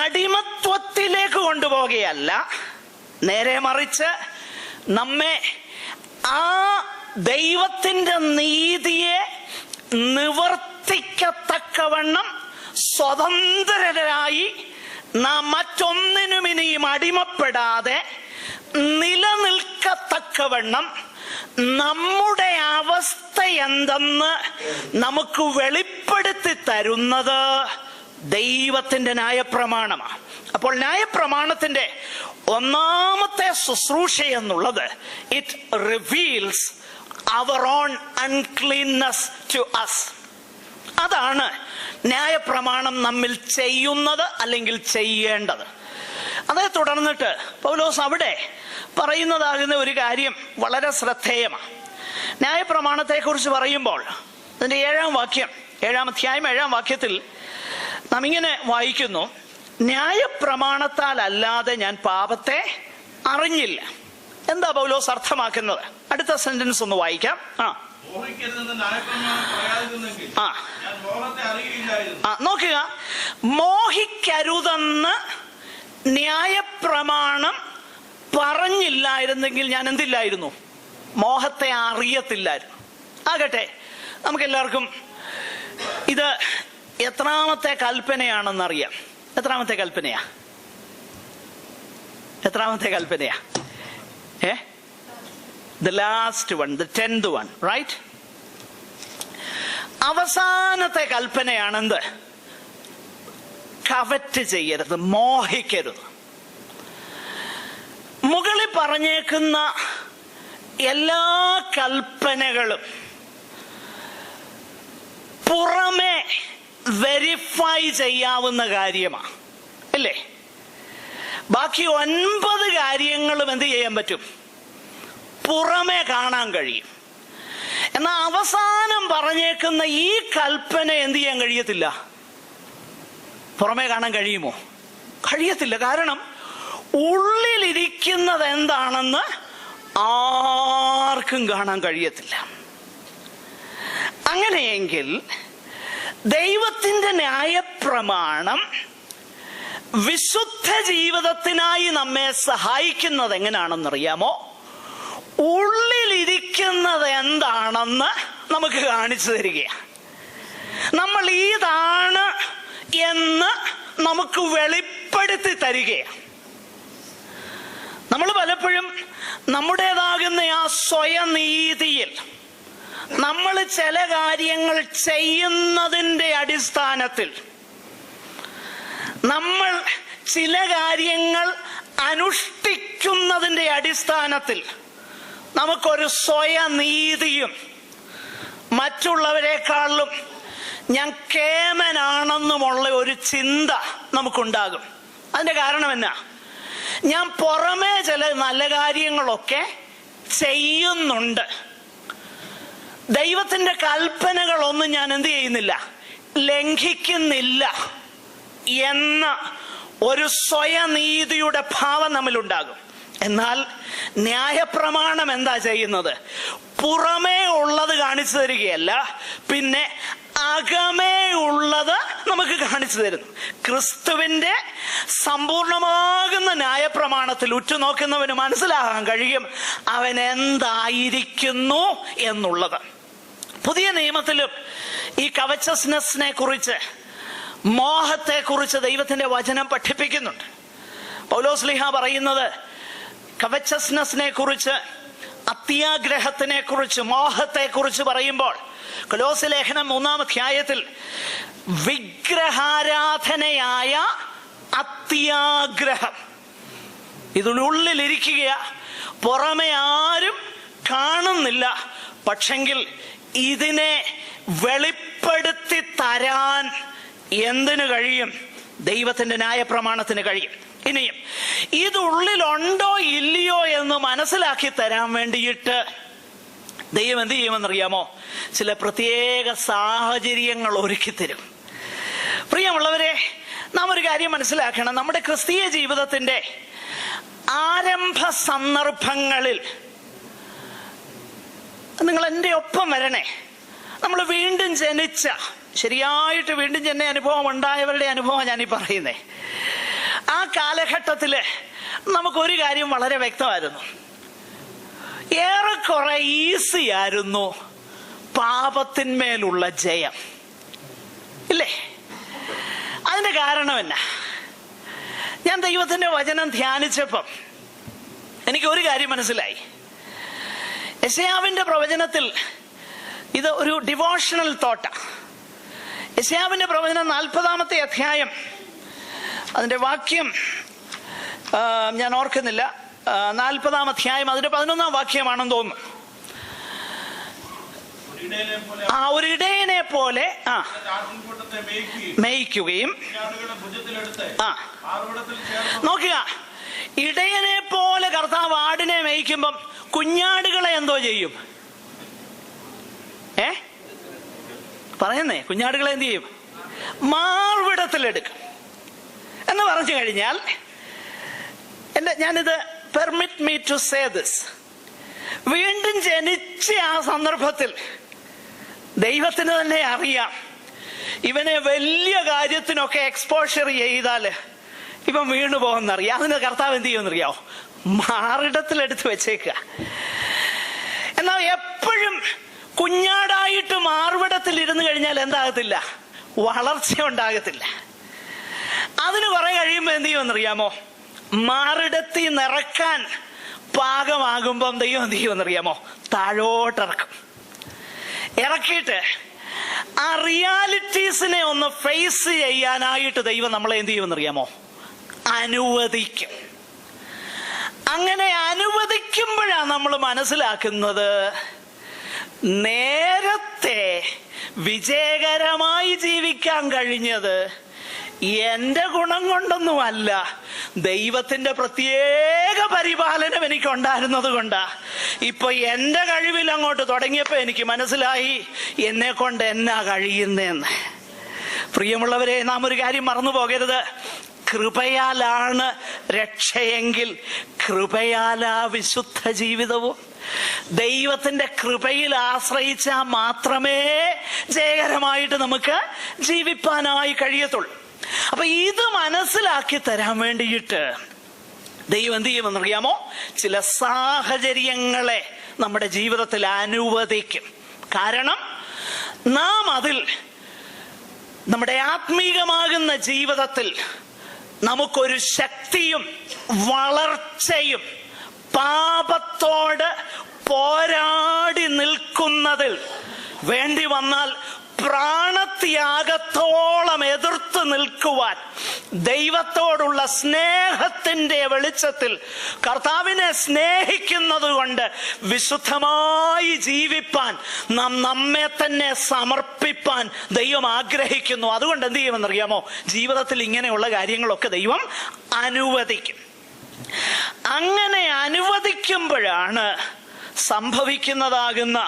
അടിമത്വത്തിലേക്ക് കൊണ്ടുപോകുകയല്ല, നേരെ മറിച്ച് നമ്മെ ആ ദൈവത്തിന്റെ നീതിയെ നിവർത്തിക്കത്തക്കവണ്ണം സ്വതന്ത്രരായി നാം മറ്റൊന്നിനും ഇനിയും അടിമപ്പെടാതെ നിലനിൽക്കത്തക്കവണ്ണം നമ്മുടെ അവസ്ഥ എന്തെന്ന് നമുക്ക് വെളിപ്പെടുത്തി തരുന്നത് ദൈവത്തിന്റെ ന്യായപ്രമാണമാണ്. അപ്പോൾ ന്യായപ്രമാണത്തിന്റെ ഒന്നാമത്തെ ശുശ്രൂഷ എന്നുള്ളത് it reveals our own uncleanness to us. അതാണ് ന്യായപ്രമാണം നമ്മിൽ ചെയ്യുന്നത് അല്ലെങ്കിൽ ചെയ്യേണ്ടത്. അതേ തുടർന്നിട്ട് പൗലോസ് അവിടെ പറയുന്നതാകുന്ന ഒരു കാര്യം വളരെ ശ്രദ്ധേയമാണ്. ന്യായപ്രമാണത്തെക്കുറിച്ച് പറയുമ്പോൾ അതിന്റെ 7-ാം വാക്യം, 7-ാം അധ്യായം 7-ാം വാക്യത്തിൽ നാം ഇങ്ങനെ വായിക്കുന്നു: ന്യായപ്രമാണത്താൽ അല്ലാതെ ഞാൻ പാപത്തെ അറിഞ്ഞില്ല. എന്താ പൗലോസ് അർത്ഥമാക്കുന്നത്? അടുത്ത സെന്റൻസ് ഒന്ന് വായിക്കാം. നോക്കുക, മോഹിക്കരുതെന്ന് ന്യായപ്രമാണം പറഞ്ഞില്ലായിരുന്നെങ്കിൽ ഞാൻ എന്തില്ലായിരുന്നു? മോഹത്തെ അറിയത്തില്ലായിരുന്നു. ആകട്ടെ, നമുക്കെല്ലാവർക്കും ഇത് എത്രാമത്തെ കൽപ്പനയാണെന്നറിയാം? എത്രാമത്തെ കൽപ്പനയാ? The last one, the 10th one, right? അവസാനത്തെ കൽപ്പനയാണെന്ത്? കവറ്റ് ചെയ്യരുത്, മോഹിക്കരുത്. മുകളിൽ പറഞ്ഞേക്കുന്ന എല്ലാ കൽപ്പനകളും പുറമെ വെരിഫൈ ചെയ്യാവുന്ന കാര്യമാണ്, അല്ലേ? ബാക്കി 9 കാര്യങ്ങളും എന്ത് ചെയ്യാൻ പറ്റും? പുറമെ കാണാൻ കഴിയും. എന്നാൽ അവസാനം പറഞ്ഞേക്കുന്ന ഈ കൽപ്പന എന്ത് ചെയ്യാൻ കഴിയത്തില്ല? പുറമെ കാണാൻ കഴിയുമോ? കഴിയത്തില്ല. കാരണം ഉള്ളിലിരിക്കുന്നത് എന്താണെന്ന് ആർക്കും കാണാൻ കഴിയത്തില്ല. അങ്ങനെയെങ്കിൽ ദൈവത്തിന്റെ ന്യായപ്രമാണം വിശുദ്ധ ജീവിതത്തിനായി നമ്മെ സഹായിക്കുന്നത് എങ്ങനെയാണെന്നറിയാമോ? ഉള്ളിലിരിക്കുന്നത് എന്താണെന്ന് നമുക്ക് കാണിച്ചു തരികയാണ്. നമ്മൾ ഇതാണ് എന്ന് നമുക്ക് വെളിപ്പെടുത്തി തരികയാണ്. നമ്മൾ പലപ്പോഴും നമ്മുടേതാകുന്ന ആ സ്വയനീതിയിൽ നമ്മൾ ചില കാര്യങ്ങൾ ചെയ്യുന്നതിൻ്റെ അടിസ്ഥാനത്തിൽ, നമ്മൾ ചില കാര്യങ്ങൾ അനുഷ്ഠിക്കുന്നതിൻ്റെ അടിസ്ഥാനത്തിൽ നമുക്കൊരു സ്വയനീതിയും മറ്റുള്ളവരെക്കാളും ഞാൻ കേമനാണെന്നുമുള്ള ഒരു ചിന്ത നമുക്കുണ്ടാകും. അതിൻ്റെ കാരണം എന്നാ? ഞാൻ പുറമേ ചില നല്ല കാര്യങ്ങളൊക്കെ ചെയ്യുന്നുണ്ട്, ദൈവത്തിന്റെ കൽപ്പനകളൊന്നും ഞാൻ എന്ത് ചെയ്യുന്നില്ല, ലംഘിക്കുന്നില്ല എന്ന ഒരു സ്വയനീതിയുടെ ഭാവം നമ്മിലുണ്ടാകും. എന്നാൽ ന്യായപ്രമാണം എന്താ ചെയ്യുന്നത്? പുറമേ ഉള്ളത് കാണിച്ചു തരികയല്ല, പിന്നെ അകമേ ഉള്ളത് നമുക്ക് കാണിച്ചു തരുന്നു. ക്രിസ്തുവിന്റെ സമ്പൂർണമാകുന്ന ന്യായപ്രമാണത്തിൽ ഉറ്റുനോക്കുന്നവന് മനസ്സിലാകാൻ കഴിയും അവൻ എന്തായിരിക്കുന്നു എന്നുള്ളത്. പുതിയ നിയമത്തിലും ഈ കവച്ചസ്നെസ്സിനെ കുറിച്ച്, മോഹത്തെ കുറിച്ച് ദൈവത്തിന്റെ വചനം പഠിപ്പിക്കുന്നുണ്ട്. പൗലോസ് ശ്ലീഹ പറയുന്നത് കവച്ചസ്നെസ്സിനെ കുറിച്ച്, അത്യാഗ്രഹത്തിനെ കുറിച്ച്, മോഹത്തെ കുറിച്ച് പറയുമ്പോൾ കൊലോസ്യ ലേഖനം 3-ാം അധ്യായത്തിൽ വിഗ്രഹാരാധനയായ അത്യാഗ്രഹം ഇതിനുള്ളിലിരിക്കുക, പുറമെ ആരും കാണുന്നില്ല. പക്ഷെങ്കിൽ ഇതിനെ വെളിപ്പെടുത്തി തരാൻ എന്തിനു കഴിയും? ദൈവത്തിന്റെ ന്യായപ്രമാണത്തിന് കഴിയും. ഇനിയും ഇതുള്ളിലുണ്ടോ ഇല്ലയോ എന്ന് മനസ്സിലാക്കി തരാൻ വേണ്ടിയിട്ട് ദൈവം എന്ത് ചെയ്യുമെന്നറിയാമോ? ചില പ്രത്യേക സാഹചര്യങ്ങൾ ഒരുക്കി തരും. പ്രിയമുള്ളവരെ, നാം ഒരു കാര്യം മനസ്സിലാക്കണം. നമ്മുടെ ക്രിസ്തീയ ജീവിതത്തിന്റെ ആരംഭ സന്ദർഭങ്ങളിൽ നിങ്ങൾ എൻ്റെ ഒപ്പം വരണേ. നമ്മൾ വീണ്ടും ജനിച്ച, ശരിയായിട്ട് വീണ്ടും ജന അനുഭവം ഉണ്ടായവരുടെ അനുഭവം ഞാനീ പറയുന്നേ. ആ കാലഘട്ടത്തില് നമുക്കൊരു കാര്യം വളരെ വ്യക്തമായിരുന്നു. ഏറെക്കുറെ ഈസി ആയിരുന്നു പാപത്തിന്മേലുള്ള ജയം, ഇല്ലേ? അതിന്റെ കാരണം എന്നാ? ഞാൻ ദൈവത്തിന്റെ വചനം ധ്യാനിച്ചപ്പം എനിക്ക് ഒരു കാര്യം മനസ്സിലായി. യെശയ്യാവിന്റെ പ്രവചനത്തിൽ ഇത് ഒരു ഡിവോഷണൽ തോട്ടാ. യെശയ്യാവിന്റെ പ്രവചനം 40-ാമത്തെ അധ്യായം, അതിന്റെ വാക്യം ഞാൻ ഓർക്കുന്നില്ല, 40-ാം അധ്യായം അതിന്റെ 11-ാം വാക്യമാണെന്ന് തോന്നുന്നു. ഒരു ഇടയനെ പോലെ മേയ്ക്കുകയും, നോക്കുക, ഇടയനെ പോലെ കർത്താവ് ആടിനെ മേയ്ക്കുമ്പം കുഞ്ഞാടുകളെ എന്തോ ചെയ്യും? പറയുന്നേ, കുഞ്ഞാടുകളെ എന്ത് ചെയ്യും? മാർവിടത്തിലെടുക്കും എന്ന് പറഞ്ഞു കഴിഞ്ഞാൽ, ഞാനിത് permit me to say this, വീണ്ടും ജനിച്ച ആ സന്ദർഭത്തിൽ ദൈവത്തിന് തന്നെ അറിയാം ഇവനെ വലിയ കാര്യത്തിനൊക്കെ എക്സ്പോഷർ ചെയ്താല് ഇവൻ വീണു പോകുന്നറിയാം. അതിന് കർത്താവ് എന്ത് ചെയ്യുമെന്നറിയാവോ? മാറിടത്തിലെടുത്ത് വെച്ചേക്കുക. എന്നാൽ എപ്പോഴും കുഞ്ഞാടായിട്ട് മാർവിടത്തിൽ ഇരുന്ന് കഴിഞ്ഞാൽ എന്താകത്തില്ല? വളർച്ച ഉണ്ടാകത്തില്ല. അതിന് കുറെ കഴിയുമ്പോൾ എന്ത് ചെയ്യുമെന്നറിയാമോ? മാറിടത്തി നിറക്കാൻ പാകമാകുമ്പം ദൈവം എന്ത് ചെയ്യുമെന്നറിയാമോ? താഴോട്ടിറക്കും. ഇറക്കിയിട്ട് ആ റിയാലിറ്റീസിനെ ഒന്ന് ഫേസ് ചെയ്യാനായിട്ട് ദൈവം നമ്മളെ എന്ത് ചെയ്യുമെന്നറിയാമോ? അനുവദിക്കും. അങ്ങനെ അനുവദിക്കുമ്പോഴാണ് നമ്മൾ മനസ്സിലാക്കുന്നത്, നേരത്തെ വിജയകരമായി ജീവിക്കാൻ കഴിഞ്ഞത് എന്റെ ഗുണം കൊണ്ടൊന്നുമല്ല, ദൈവത്തിന്റെ പ്രത്യേക പരിപാലനം എനിക്കുണ്ടായിരുന്നത് കൊണ്ടാ. ഇപ്പൊ എന്റെ കഴിവിൽ അങ്ങോട്ട് തുടങ്ങിയപ്പോ എനിക്ക് മനസ്സിലായി എന്നെ കൊണ്ട് എന്നാ കഴിയുന്നേന്ന്. പ്രിയമുള്ളവരെ, നാം ഒരു കാര്യം മറന്നു പോകരുത്. കൃപയാലാണ് രക്ഷയെങ്കിൽ കൃപയാലാ വിശുദ്ധ ജീവിതവും. ദൈവത്തിന്റെ കൃപയിൽ ആശ്രയിച്ചാൽ മാത്രമേ ജയകരമായിട്ട് നമുക്ക് ജീവിപ്പാനായി കഴിയത്തുള്ളൂ. അപ്പൊ ഇത് മനസ്സിലാക്കി തരാൻ വേണ്ടിയിട്ട് ദൈവം എന്ത് ചെയ്യുമെന്നറിയാമോ? ചില സാഹചര്യങ്ങളെ നമ്മുടെ ജീവിതത്തിൽ അനുവദിക്കും. കാരണം നാം അതിൽ നമ്മുടെ ആത്മീകമാകുന്ന ജീവിതത്തിൽ നമുക്കൊരു ശക്തിയും വളർച്ചയും പാപത്തോട് പോരാടി നിൽക്കുന്നതിൽ വേണ്ടി വന്നാൽ പ്രാണത്യാഗത്തോളം എതിർത്ത് നിൽക്കുവാൻ ദൈവത്തോടുള്ള സ്നേഹത്തിന്റെ വെളിച്ചത്തിൽ കർത്താവിനെ സ്നേഹിക്കുന്നത് കൊണ്ട് വിശുദ്ധമായി ജീവിപ്പാൻ നാം നമ്മെ തന്നെ സമർപ്പിപ്പാൻ ദൈവം ആഗ്രഹിക്കുന്നു. അതുകൊണ്ട് എന്ത് ചെയ്യുമെന്നറിയാമോ? ജീവിതത്തിൽ ഇങ്ങനെയുള്ള കാര്യങ്ങളൊക്കെ ദൈവം അനുവദിക്കും. അങ്ങനെ അനുവദിക്കുമ്പോഴാണ് സംഭവിക്കുന്നതാകുന്ന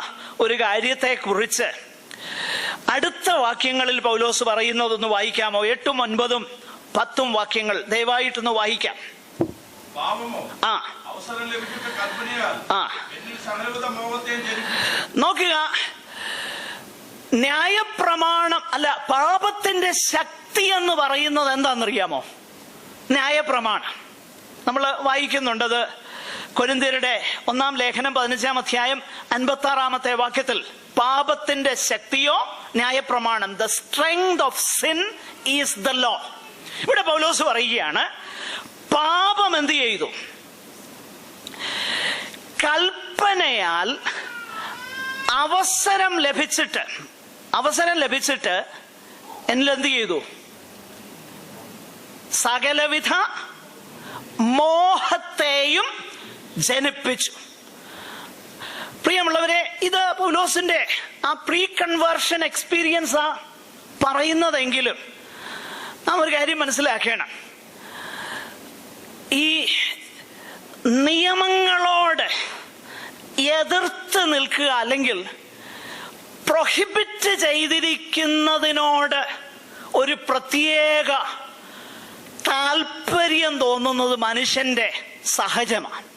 ഒരു കാര്യത്തെക്കുറിച്ച് അടുത്ത വാക്യങ്ങളിൽ പൗലോസ് പറയുന്നതൊന്ന് വായിക്കാമോ? 8ഉം 9ഉം 10ഉം വാക്യങ്ങൾ ദയവായിട്ടൊന്ന് വായിക്കാം. നോക്കുക, ന്യായപ്രമാണം അല്ല, പാപത്തിന്റെ ശക്തി എന്ന് പറയുന്നത് എന്താണെന്നറിയാമോ? ന്യായപ്രമാണം. നമ്മൾ വായിക്കുന്നുണ്ടത് കൊരിന്ത്യരുടെ 1-ാം ലേഖനം 15-ാം അധ്യായം 56-ാമത്തെ വാക്യത്തിൽ, പാപത്തിന്റെ ശക്തിയോ ന്യായപ്രമാണം. The strength of sin is the law. ഇവിടെ പൗലോസ് പറയുകയാണ്, പാപം എന്ത് ചെയ്തു? കൽപ്പനയാൽ അവസരം ലഭിച്ചിട്ട് എന്നിലെന്ത് ചെയ്തു? സകലവിധ മോഹത്തെയും ജനിപ്പിച്ചു. പ്രിയമുള്ളവരെ, ഇത് പൗലോസിന്റെ ആ പ്രീ കൺവേർഷൻ എക്സ്പീരിയൻസാ പറയുന്നതെങ്കിലും നാം ഒരു കാര്യം മനസ്സിലാക്കണം. ഈ നിയമങ്ങളോട് എതിർത്ത് നിൽക്കുക, അല്ലെങ്കിൽ പ്രൊഹിബിറ്റ് ചെയ്തിരിക്കുന്നതിനോട് ഒരു പ്രത്യേക താല്പര്യം തോന്നുന്നത് മനുഷ്യന്റെ സഹജമാണ്.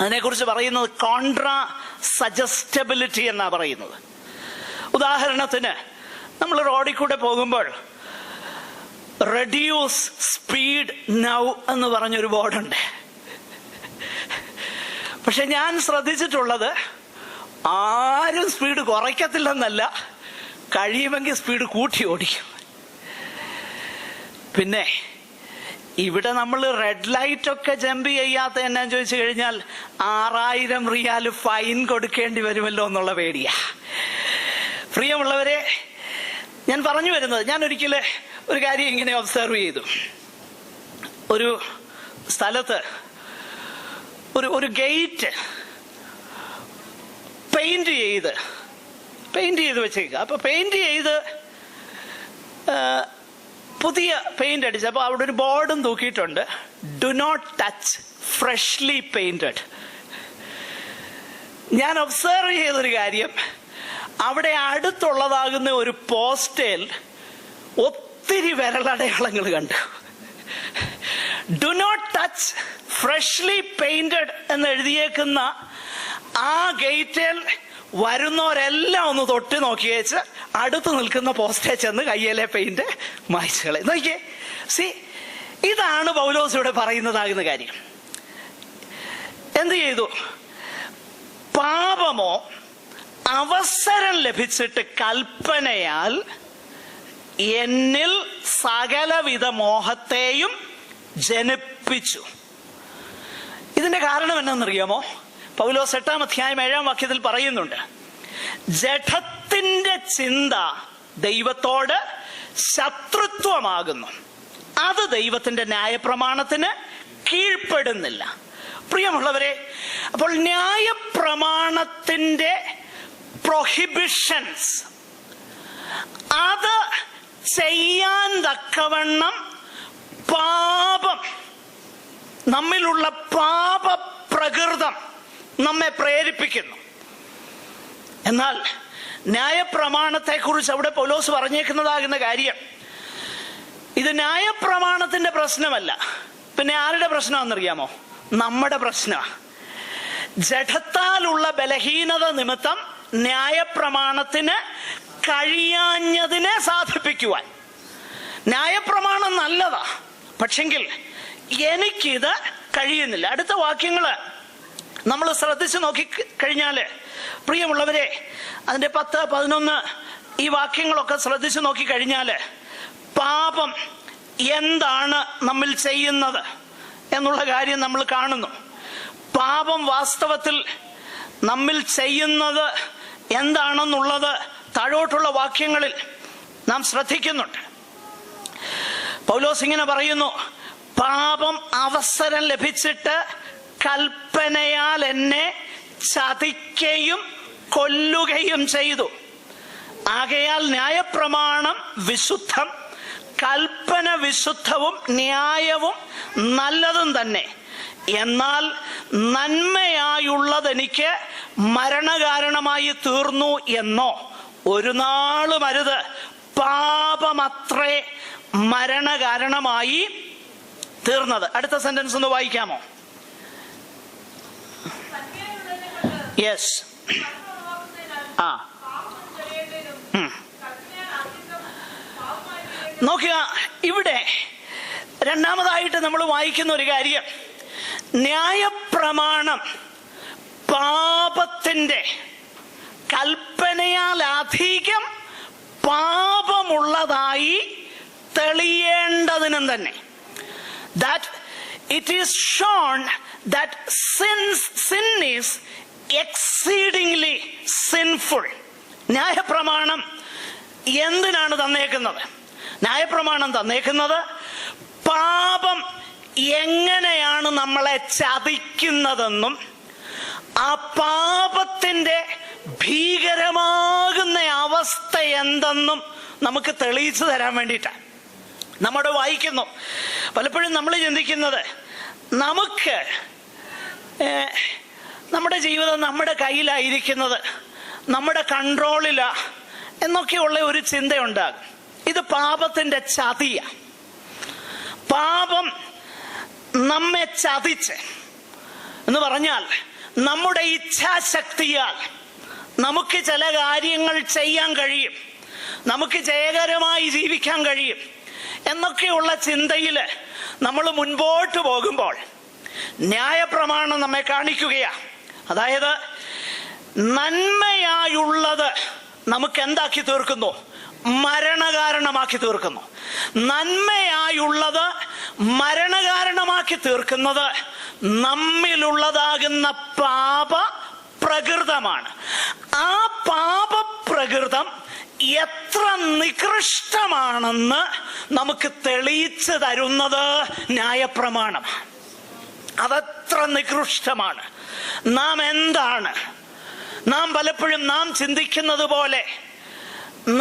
അതിനെക്കുറിച്ച് പറയുന്നത് കോൺട്രാ സജസ്റ്റബിലിറ്റി എന്നാ പറയുന്നത്. ഉദാഹരണത്തിന്, നമ്മൾ റോഡിൽ കൂടെ പോകുമ്പോൾ റെഡ്യൂസ് സ്പീഡ് നൗ എന്ന് പറഞ്ഞൊരു ബോർഡുണ്ട്. പക്ഷെ ഞാൻ ശ്രദ്ധിച്ചിട്ടുള്ളത്, ആരും സ്പീഡ് കുറയ്ക്കത്തില്ലെന്നല്ല, കഴിയുമെങ്കിൽ സ്പീഡ് കൂട്ടി ഓടിക്കും. പിന്നെ ഇവിടെ നമ്മൾ റെഡ് ലൈറ്റ് ഒക്കെ ജമ്പ് ചെയ്യാത്ത എന്നാന്ന് ചോദിച്ചു കഴിഞ്ഞാൽ 6000 റിയാൽ ഫൈൻ കൊടുക്കേണ്ടി വരുമല്ലോ എന്നുള്ള പേടിയാ. പ്രിയമുള്ളവരെ, ഞാൻ പറഞ്ഞു വരുന്നത്, ഞാൻ ഒരിക്കലും ഒരു കാര്യം ഇങ്ങനെ ഒബ്സർവ് ചെയ്തു. ഒരു സ്ഥലത്ത് ഒരു ഗേറ്റ് പെയിന്റ് ചെയ്ത് വെച്ചേക്കുക. അപ്പൊ പെയിന്റ് ചെയ്ത് പുതിയ പെയിന്റ് അടിച്ച്, അപ്പൊ അവിടെ ഒരു ബോർഡും തൂക്കിയിട്ടുണ്ട്, do not touch freshly painted. ഞാൻ ഒബ്സർവ് ചെയ്തൊരു കാര്യം, അവിടെ അടുത്തുള്ളതാകുന്ന ഒരു പോസ്റ്റേൽ ഒത്തിരി വിരലടയാളങ്ങൾ കണ്ടു. Do not touch freshly painted എന്ന് എഴുതിയേക്കുന്ന ആ ഗേറ്റിൽ വരുന്നവരെല്ലാം ഒന്ന് തൊട്ട് നോക്കിയേച്ച് അടുത്ത് നിൽക്കുന്ന പോസ്റ്റേ ചെന്ന് കയ്യിലെ പെയിന്റ് മായ്ച്ചുകളെ. നോക്കിയേ, ഇതാണ് പൗലോസ് ഇവിടെ പറയുന്നതാകുന്ന കാര്യം. എന്ത് ചെയ്തു? പാപമോ അവസരം ലഭിച്ചിട്ട് കൽപ്പനയാൽ എന്നിൽ സകലവിധ മോഹത്തെയും ജനിപ്പിച്ചു. ഇതിന്റെ കാരണം എന്നാണെന്നറിയാമോ? പൗലോസ് 8-ാം അധ്യായം 7-ാം വാക്യത്തിൽ പറയുന്നുണ്ട്, ജഡത്തിന്റെ ചിന്ത ദൈവത്തോട് ശത്രുത്വമാകുന്നു, അത് ദൈവത്തിന്റെ ന്യായപ്രമാണത്തിന് കീഴ്പ്പെടുന്നില്ല. പ്രിയമുള്ളവരെ, അപ്പോൾ ന്യായപ്രമാണത്തിന്റെ പ്രൊഹിബിഷൻസ് അത് ചെയ്യാൻ തക്കവണ്ണം പാപം, നമ്മിലുള്ള പാപപ്രകൃതം നമ്മെ പ്രേരിപ്പിക്കുന്നു. എന്നാൽ ന്യായപ്രമാണത്തെക്കുറിച്ച് അവിടെ പൗലോസ് പറഞ്ഞേക്കുന്നതാകുന്ന കാര്യം, ഇത് ന്യായപ്രമാണത്തിന്റെ പ്രശ്നമല്ല. പിന്നെ ആരുടെ പ്രശ്നമാണെന്നറിയാമോ? നമ്മുടെ പ്രശ്നമാണ്. ജഡത്താലുള്ള ബലഹീനത നിമിത്തം ന്യായപ്രമാണത്തിന് കഴിയാഞ്ഞതിനെ സാധിപ്പിക്കുവാൻ. ന്യായപ്രമാണം നല്ലതാ, പക്ഷെങ്കിൽ എനിക്കിത് കഴിയുന്നില്ല. അടുത്ത വാക്യങ്ങള് നമ്മൾ ശ്രദ്ധിച്ചു നോക്കി കഴിഞ്ഞാല്, പ്രിയമുള്ളവരെ, അതിന്റെ 10, 11 ഈ വാക്യങ്ങളൊക്കെ ശ്രദ്ധിച്ചു നോക്കി കഴിഞ്ഞാല് പാപം എന്താണ് നമ്മിൽ ചെയ്യുന്നത് എന്നുള്ള കാര്യം നമ്മൾ കാണുന്നു. പാപം വാസ്തവത്തിൽ നമ്മിൽ ചെയ്യുന്നത് എന്താണെന്നുള്ളത് താഴോട്ടുള്ള വാക്യങ്ങളിൽ നാം ശ്രദ്ധിക്കുന്നുണ്ട്. പൗലോസ് ഇങ്ങനെ പറയുന്നു, പാപം അവസരം ലഭിച്ചിട്ട് കൽപ്പനയാൽ എന്നെ ചതിക്കുകയും കൊല്ലുകയും ചെയ്തു. ആകയാൽ ന്യായപ്രമാണം വിശുദ്ധം, കൽപ്പന വിശുദ്ധവും ന്യായവും നല്ലതും തന്നെ. എന്നാൽ നന്മയായുള്ളതെനിക്ക് മരണകാരണമായി തീർന്നു എന്നോ ഒരു നാളും അരുത്. പാപമത്രേ മരണകാരണമായി തീർന്നത്. അടുത്ത സെന്റൻസ് ഒന്ന് വായിക്കാമോ? യെസ്. നോക്കുക, ഇവിടെ രണ്ടാമതായിട്ട് നമ്മൾ വായിക്കുന്ന ഒരു കാര്യം, ന്യായപ്രമാണം പാപത്തിന്റെ, കൽപ്പനയാൽ അധികം പാപമുള്ളതായി തെളിയേണ്ടതിനും തന്നെ. That it is shown that sin is exceedingly sinful. ന്യായപ്രമാണം എന്തിനാണ് തന്നേക്കുന്നത്? ന്യായപ്രമാണം തന്നേക്കുന്നത് പാപം എങ്ങനെയാണ് നമ്മളെ ചതിക്കുന്നതെന്നും ആ പാപത്തിന്റെ ഭീകരമാകുന്ന അവസ്ഥ എന്തെന്നും നമുക്ക് തെളിയിച്ചു തരാൻ വേണ്ടിയിട്ടാണ് നമ്മുടെ വായിക്കുന്നു. പലപ്പോഴും നമ്മൾ ചിന്തിക്കുന്നത് നമുക്ക് നമ്മുടെ ജീവിതം നമ്മുടെ കയ്യിലായിരിക്കുന്നത്, നമ്മുടെ കൺട്രോളിലാ എന്നൊക്കെയുള്ള ഒരു ചിന്തയുണ്ടാകും. ഇത് പാപത്തിന്റെ ചതിയ. പാപം നമ്മെ ചതിച്ച് എന്ന് പറഞ്ഞാൽ നമ്മുടെ ഇച്ഛാശക്തിയാൽ നമുക്ക് ചില കാര്യങ്ങൾ ചെയ്യാൻ കഴിയും, നമുക്ക് ജയകരമായി ജീവിക്കാൻ കഴിയും എന്നൊക്കെയുള്ള ചിന്തയില് നമ്മൾ മുൻപോട്ട് പോകുമ്പോൾ ന്യായപ്രമാണം നമ്മെ കാണിക്കുകയാ. അതായത് നന്മയായുള്ളത് നമുക്ക് എന്താക്കി തീർക്കുന്നു? മരണകാരണമാക്കി തീർക്കുന്നു. നന്മയായുള്ളത് മരണകാരണമാക്കി തീർക്കുന്നത് നമ്മിലുള്ളതാകുന്ന പാപ പ്രകൃതമാണ്. ആ പാപപ്രകൃതം എത്ര നികൃഷ്ടമാണെന്ന് നമുക്ക് തെളിയിച്ചു തരുന്നത് ന്യായപ്രമാണം. അതത്ര നികൃഷ്ടമാണ്. നാം എന്താണ്? നാം പലപ്പോഴും നാം ചിന്തിക്കുന്നത് പോലെ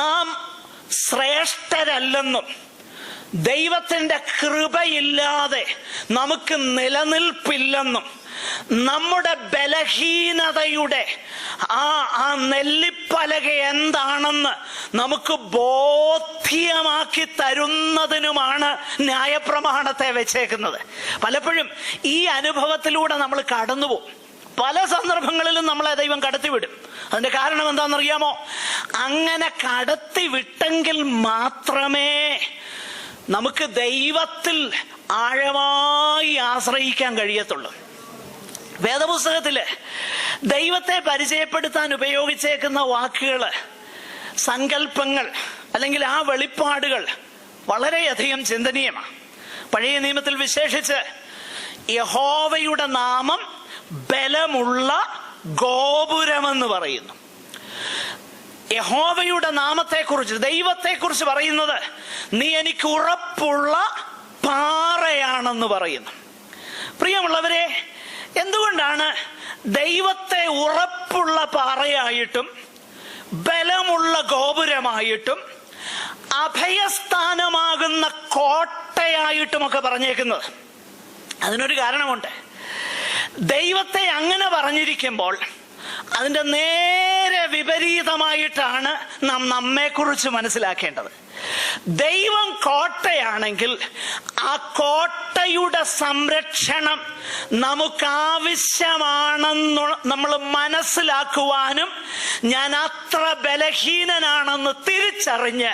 നാം ശ്രേഷ്ഠരല്ലെന്നും ദൈവത്തിന്റെ കൃപയില്ലാതെ നമുക്ക് നിലനിൽപ്പില്ലെന്നും നമ്മുടെ ബലഹീനതയുടെ ആ നെല്ലിപ്പലക എന്താണെന്ന് നമുക്ക് ബോധ്യമാക്കി തരുന്നതിനുമാണ് ന്യായപ്രമാണത്തെ വെച്ചേക്കുന്നത്. പലപ്പോഴും ഈ അനുഭവത്തിലൂടെ നമ്മൾ കടന്നുപോകും. പല സന്ദർഭങ്ങളിലും നമ്മളെ ദൈവം കടത്തിവിടും. അതിന്റെ കാരണം എന്താണെന്നറിയാമോ? അങ്ങനെ കടത്തിവിട്ടെങ്കിൽ മാത്രമേ നമുക്ക് ദൈവത്തിൽ ആഴമായി ആശ്രയിക്കാൻ കഴിയത്തുള്ളൂ. വേദപുസ്തകത്തില് ദൈവത്തെ പരിചയപ്പെടുത്താൻ ഉപയോഗിച്ചേക്കുന്ന വാക്കുകള്, സങ്കല്പങ്ങൾ അല്ലെങ്കിൽ ആ വെളിപ്പാടുകൾ വളരെയധികം ചിന്തനീയമാണ്. പഴയ നിയമത്തിൽ വിശേഷിച്ച് യഹോവയുടെ നാമം ബലമുള്ള ഗോപുരമെന്ന് പറയുന്നു. യഹോവയുടെ നാമത്തെക്കുറിച്ച്, ദൈവത്തെക്കുറിച്ച് പറയുന്നത് നീ എനിക്ക് ഉറപ്പുള്ള പാറയാണെന്ന് പറയുന്നു. പ്രിയമുള്ളവരെ, എന്തുകൊണ്ടാണ് ദൈവത്തെ ഉറപ്പുള്ള പാറയായിട്ടും ബലമുള്ള ഗോപുരമായിട്ടും അഭയസ്ഥാനമാകുന്ന കോട്ടയായിട്ടുമൊക്കെ പറഞ്ഞേക്കുന്നത്? അതിനൊരു കാരണമുണ്ട്. ദൈവത്തെ അങ്ങനെ പറഞ്ഞിരിക്കുമ്പോൾ അതിൻ്റെ നേരെ വിപരീതമായിട്ടാണ് നാം നമ്മെക്കുറിച്ച് മനസ്സിലാക്കേണ്ടത്. ദൈവം കോട്ടയാണെങ്കിൽ ആ കോട്ടയുടെ സംരക്ഷണം നമുക്കാവശ്യമാണെന്ന് നമ്മൾ മനസ്സിലാക്കുവാനും ഞാൻ അത്ര ബലഹീനനാണെന്ന് തിരിച്ചറിഞ്ഞ്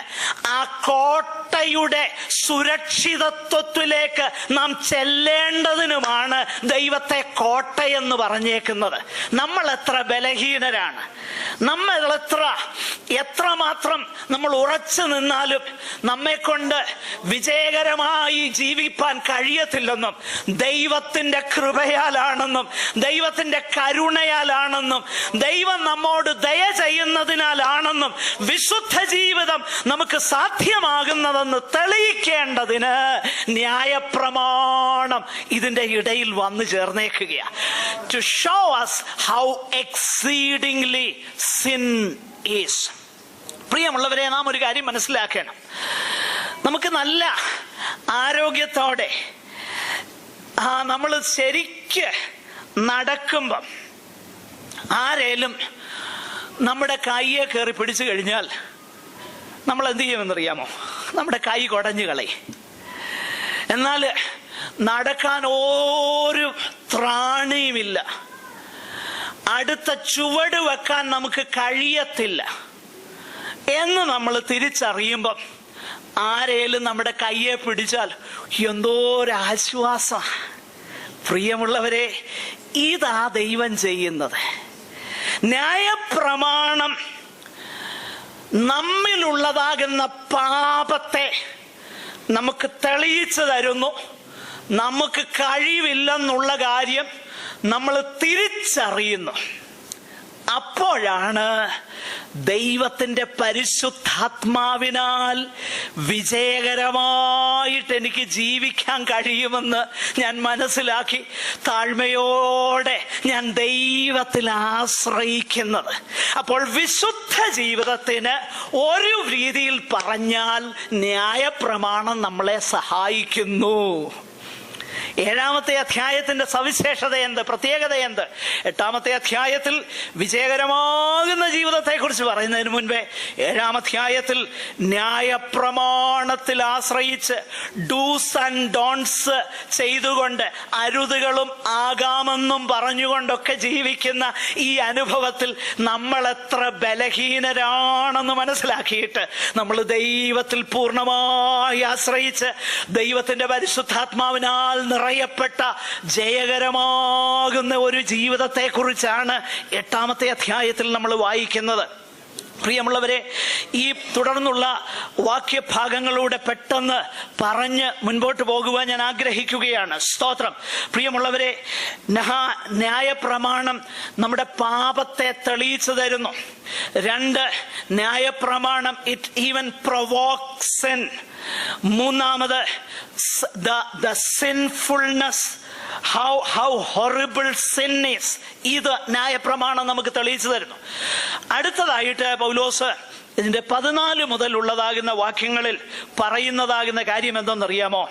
ആ കോട്ടയുടെ സുരക്ഷിതത്വത്തിലേക്ക് നാം ചെല്ലേണ്ടതിനുമാണ് ദൈവത്തെ കോട്ടയെന്ന് പറഞ്ഞേക്കുന്നത്. നമ്മൾ എത്ര ബലഹീനരാണ്, നമ്മൾ എത്രമാത്രം നമ്മൾ ഉറച്ചു നിന്നാലും നമ്മെ കൊണ്ട് വിജയകരമായി ജീവിപ്പാൻ കഴിയത്തില്ലെന്നും ദൈവത്തിന്റെ കൃപയാലാണെന്നും ദൈവത്തിന്റെ കരുണയാലാണെന്നും ദൈവം നമ്മോട് ദയ ചെയ്യുന്നതിനാലാണെന്നും വിശുദ്ധ ജീവിതം നമുക്ക് സാധ്യമാകുന്നതെന്ന് തെളിയിക്കേണ്ടതിന് ന്യായപ്രമാണം ഇതിന്റെ ഇടയിൽ വന്നു ചേർന്നേക്കുകയാണ്. To show us how exceedingly sin is. പ്രിയമുള്ളവരെ, നാം ഒരു കാര്യം മനസ്സിലാക്കണം. നമുക്ക് നല്ല ആരോഗ്യത്തോടെ നമ്മൾ ശരിക്ക് നടക്കുമ്പം ആരേലും നമ്മുടെ കൈയെ കയറി പിടിച്ചു കഴിഞ്ഞാൽ നമ്മൾ എന്ത് ചെയ്യുമെന്നറിയാമോ? നമ്മുടെ കൈ കുടഞ്ഞു കളയും. എന്നാൽ നടക്കാൻ ഒരു ത്രാണിയുമില്ല, അടുത്ത ചുവട് വെക്കാൻ നമുക്ക് കഴിയത്തില്ല എന്ന് നമ്മൾ തിരിച്ചറിയുമ്പം ആരേലും നമ്മുടെ കയ്യെ പിടിച്ചാൽ എന്തോ ഒരാശ്വാസം. പ്രിയമുള്ളവരെ, ഇതാ ദൈവം ചെയ്യുന്നത്. ന്യായപ്രമാണം നമ്മിലുള്ളതാകുന്ന പാപത്തെ നമുക്ക് തെളിയിച്ചു തരുന്നു. നമുക്ക് കഴിവില്ലെന്നുള്ള കാര്യം നമ്മൾ തിരിച്ചറിയുന്നു. അപ്പോഴാണ് ദൈവത്തിന്റെ പരിശുദ്ധാത്മാവിനാൽ വിജയകരമായിട്ട് എനിക്ക് ജീവിക്കാൻ കഴിയുമെന്ന് ഞാൻ മനസ്സിലാക്കി താഴ്മയോടെ ഞാൻ ദൈവത്തിൽ ആശ്രയിക്കുന്നത്. അപ്പോൾ വിശുദ്ധ ജീവിതത്തിന് ഒരു രീതിയിൽ പറഞ്ഞാൽ ന്യായപ്രമാണം നമ്മളെ സഹായിക്കുന്നു. 7-ാമത്തെ അധ്യായത്തിന്റെ സവിശേഷത എന്ത്, പ്രത്യേകത എന്ത്? 8-ാമത്തെ അധ്യായത്തിൽ വിജയകരമാകുന്ന ജീവിതത്തെക്കുറിച്ച് പറയുന്നതിന് മുൻപേ 7-ാം അധ്യായത്തിൽ ന്യായപ്രമാണത്തിൽ ആശ്രയിച്ച് ഡൂസ് ആൻഡ് ഡോൺസ് ചെയ്തുകൊണ്ട് അരുതുകളും ആകാമെന്നും പറഞ്ഞുകൊണ്ടൊക്കെ ജീവിക്കുന്ന ഈ അനുഭവത്തിൽ നമ്മൾ എത്ര ബലഹീനരാണെന്ന് മനസ്സിലാക്കിയിട്ട് നമ്മൾ ദൈവത്തിൽ പൂർണ്ണമായി ആശ്രയിച്ച് ദൈവത്തിന്റെ പരിശുദ്ധാത്മാവിനാൽ നിറയപ്പെട്ട ജയകരമാകുന്ന ഒരു ജീവിതത്തെ കുറിച്ചാണ് 8-ാമത്തെ അധ്യായത്തിൽ നമ്മൾ വായിക്കുന്നത്. പ്രിയമുള്ളവരെ, ഈ തുടർന്നുള്ള വാക്യഭാഗങ്ങളിലൂടെ പെട്ടെന്ന് പറഞ്ഞ് മുൻപോട്ട് പോകുവാൻ ഞാൻ ആഗ്രഹിക്കുകയാണ്. സ്തോത്രം. പ്രിയമുള്ളവരെ, ന്യായപ്രമാണം നമ്മുടെ പാപത്തെ തെളിയിച്ചു തരുന്നു. 2, ന്യായപ്രമാണം ഇറ്റ് ഈവൻ പ്രൊവോക്സ് സിൻ. 3-ാമത് the sinfulness, how horrible sin is. ഇത് ന്യായപ്രമാണം നമുക്ക് തെളിയിച്ചു തരുന്നു. അടുത്തതായിട്ട് പൗലോസ് ഇതിന്റെ 14 മുതലുള്ളതാകുന്ന വാക്യങ്ങളിൽ പറയുന്നതാകുന്ന കാര്യം എന്തെന്നറിയാമോ?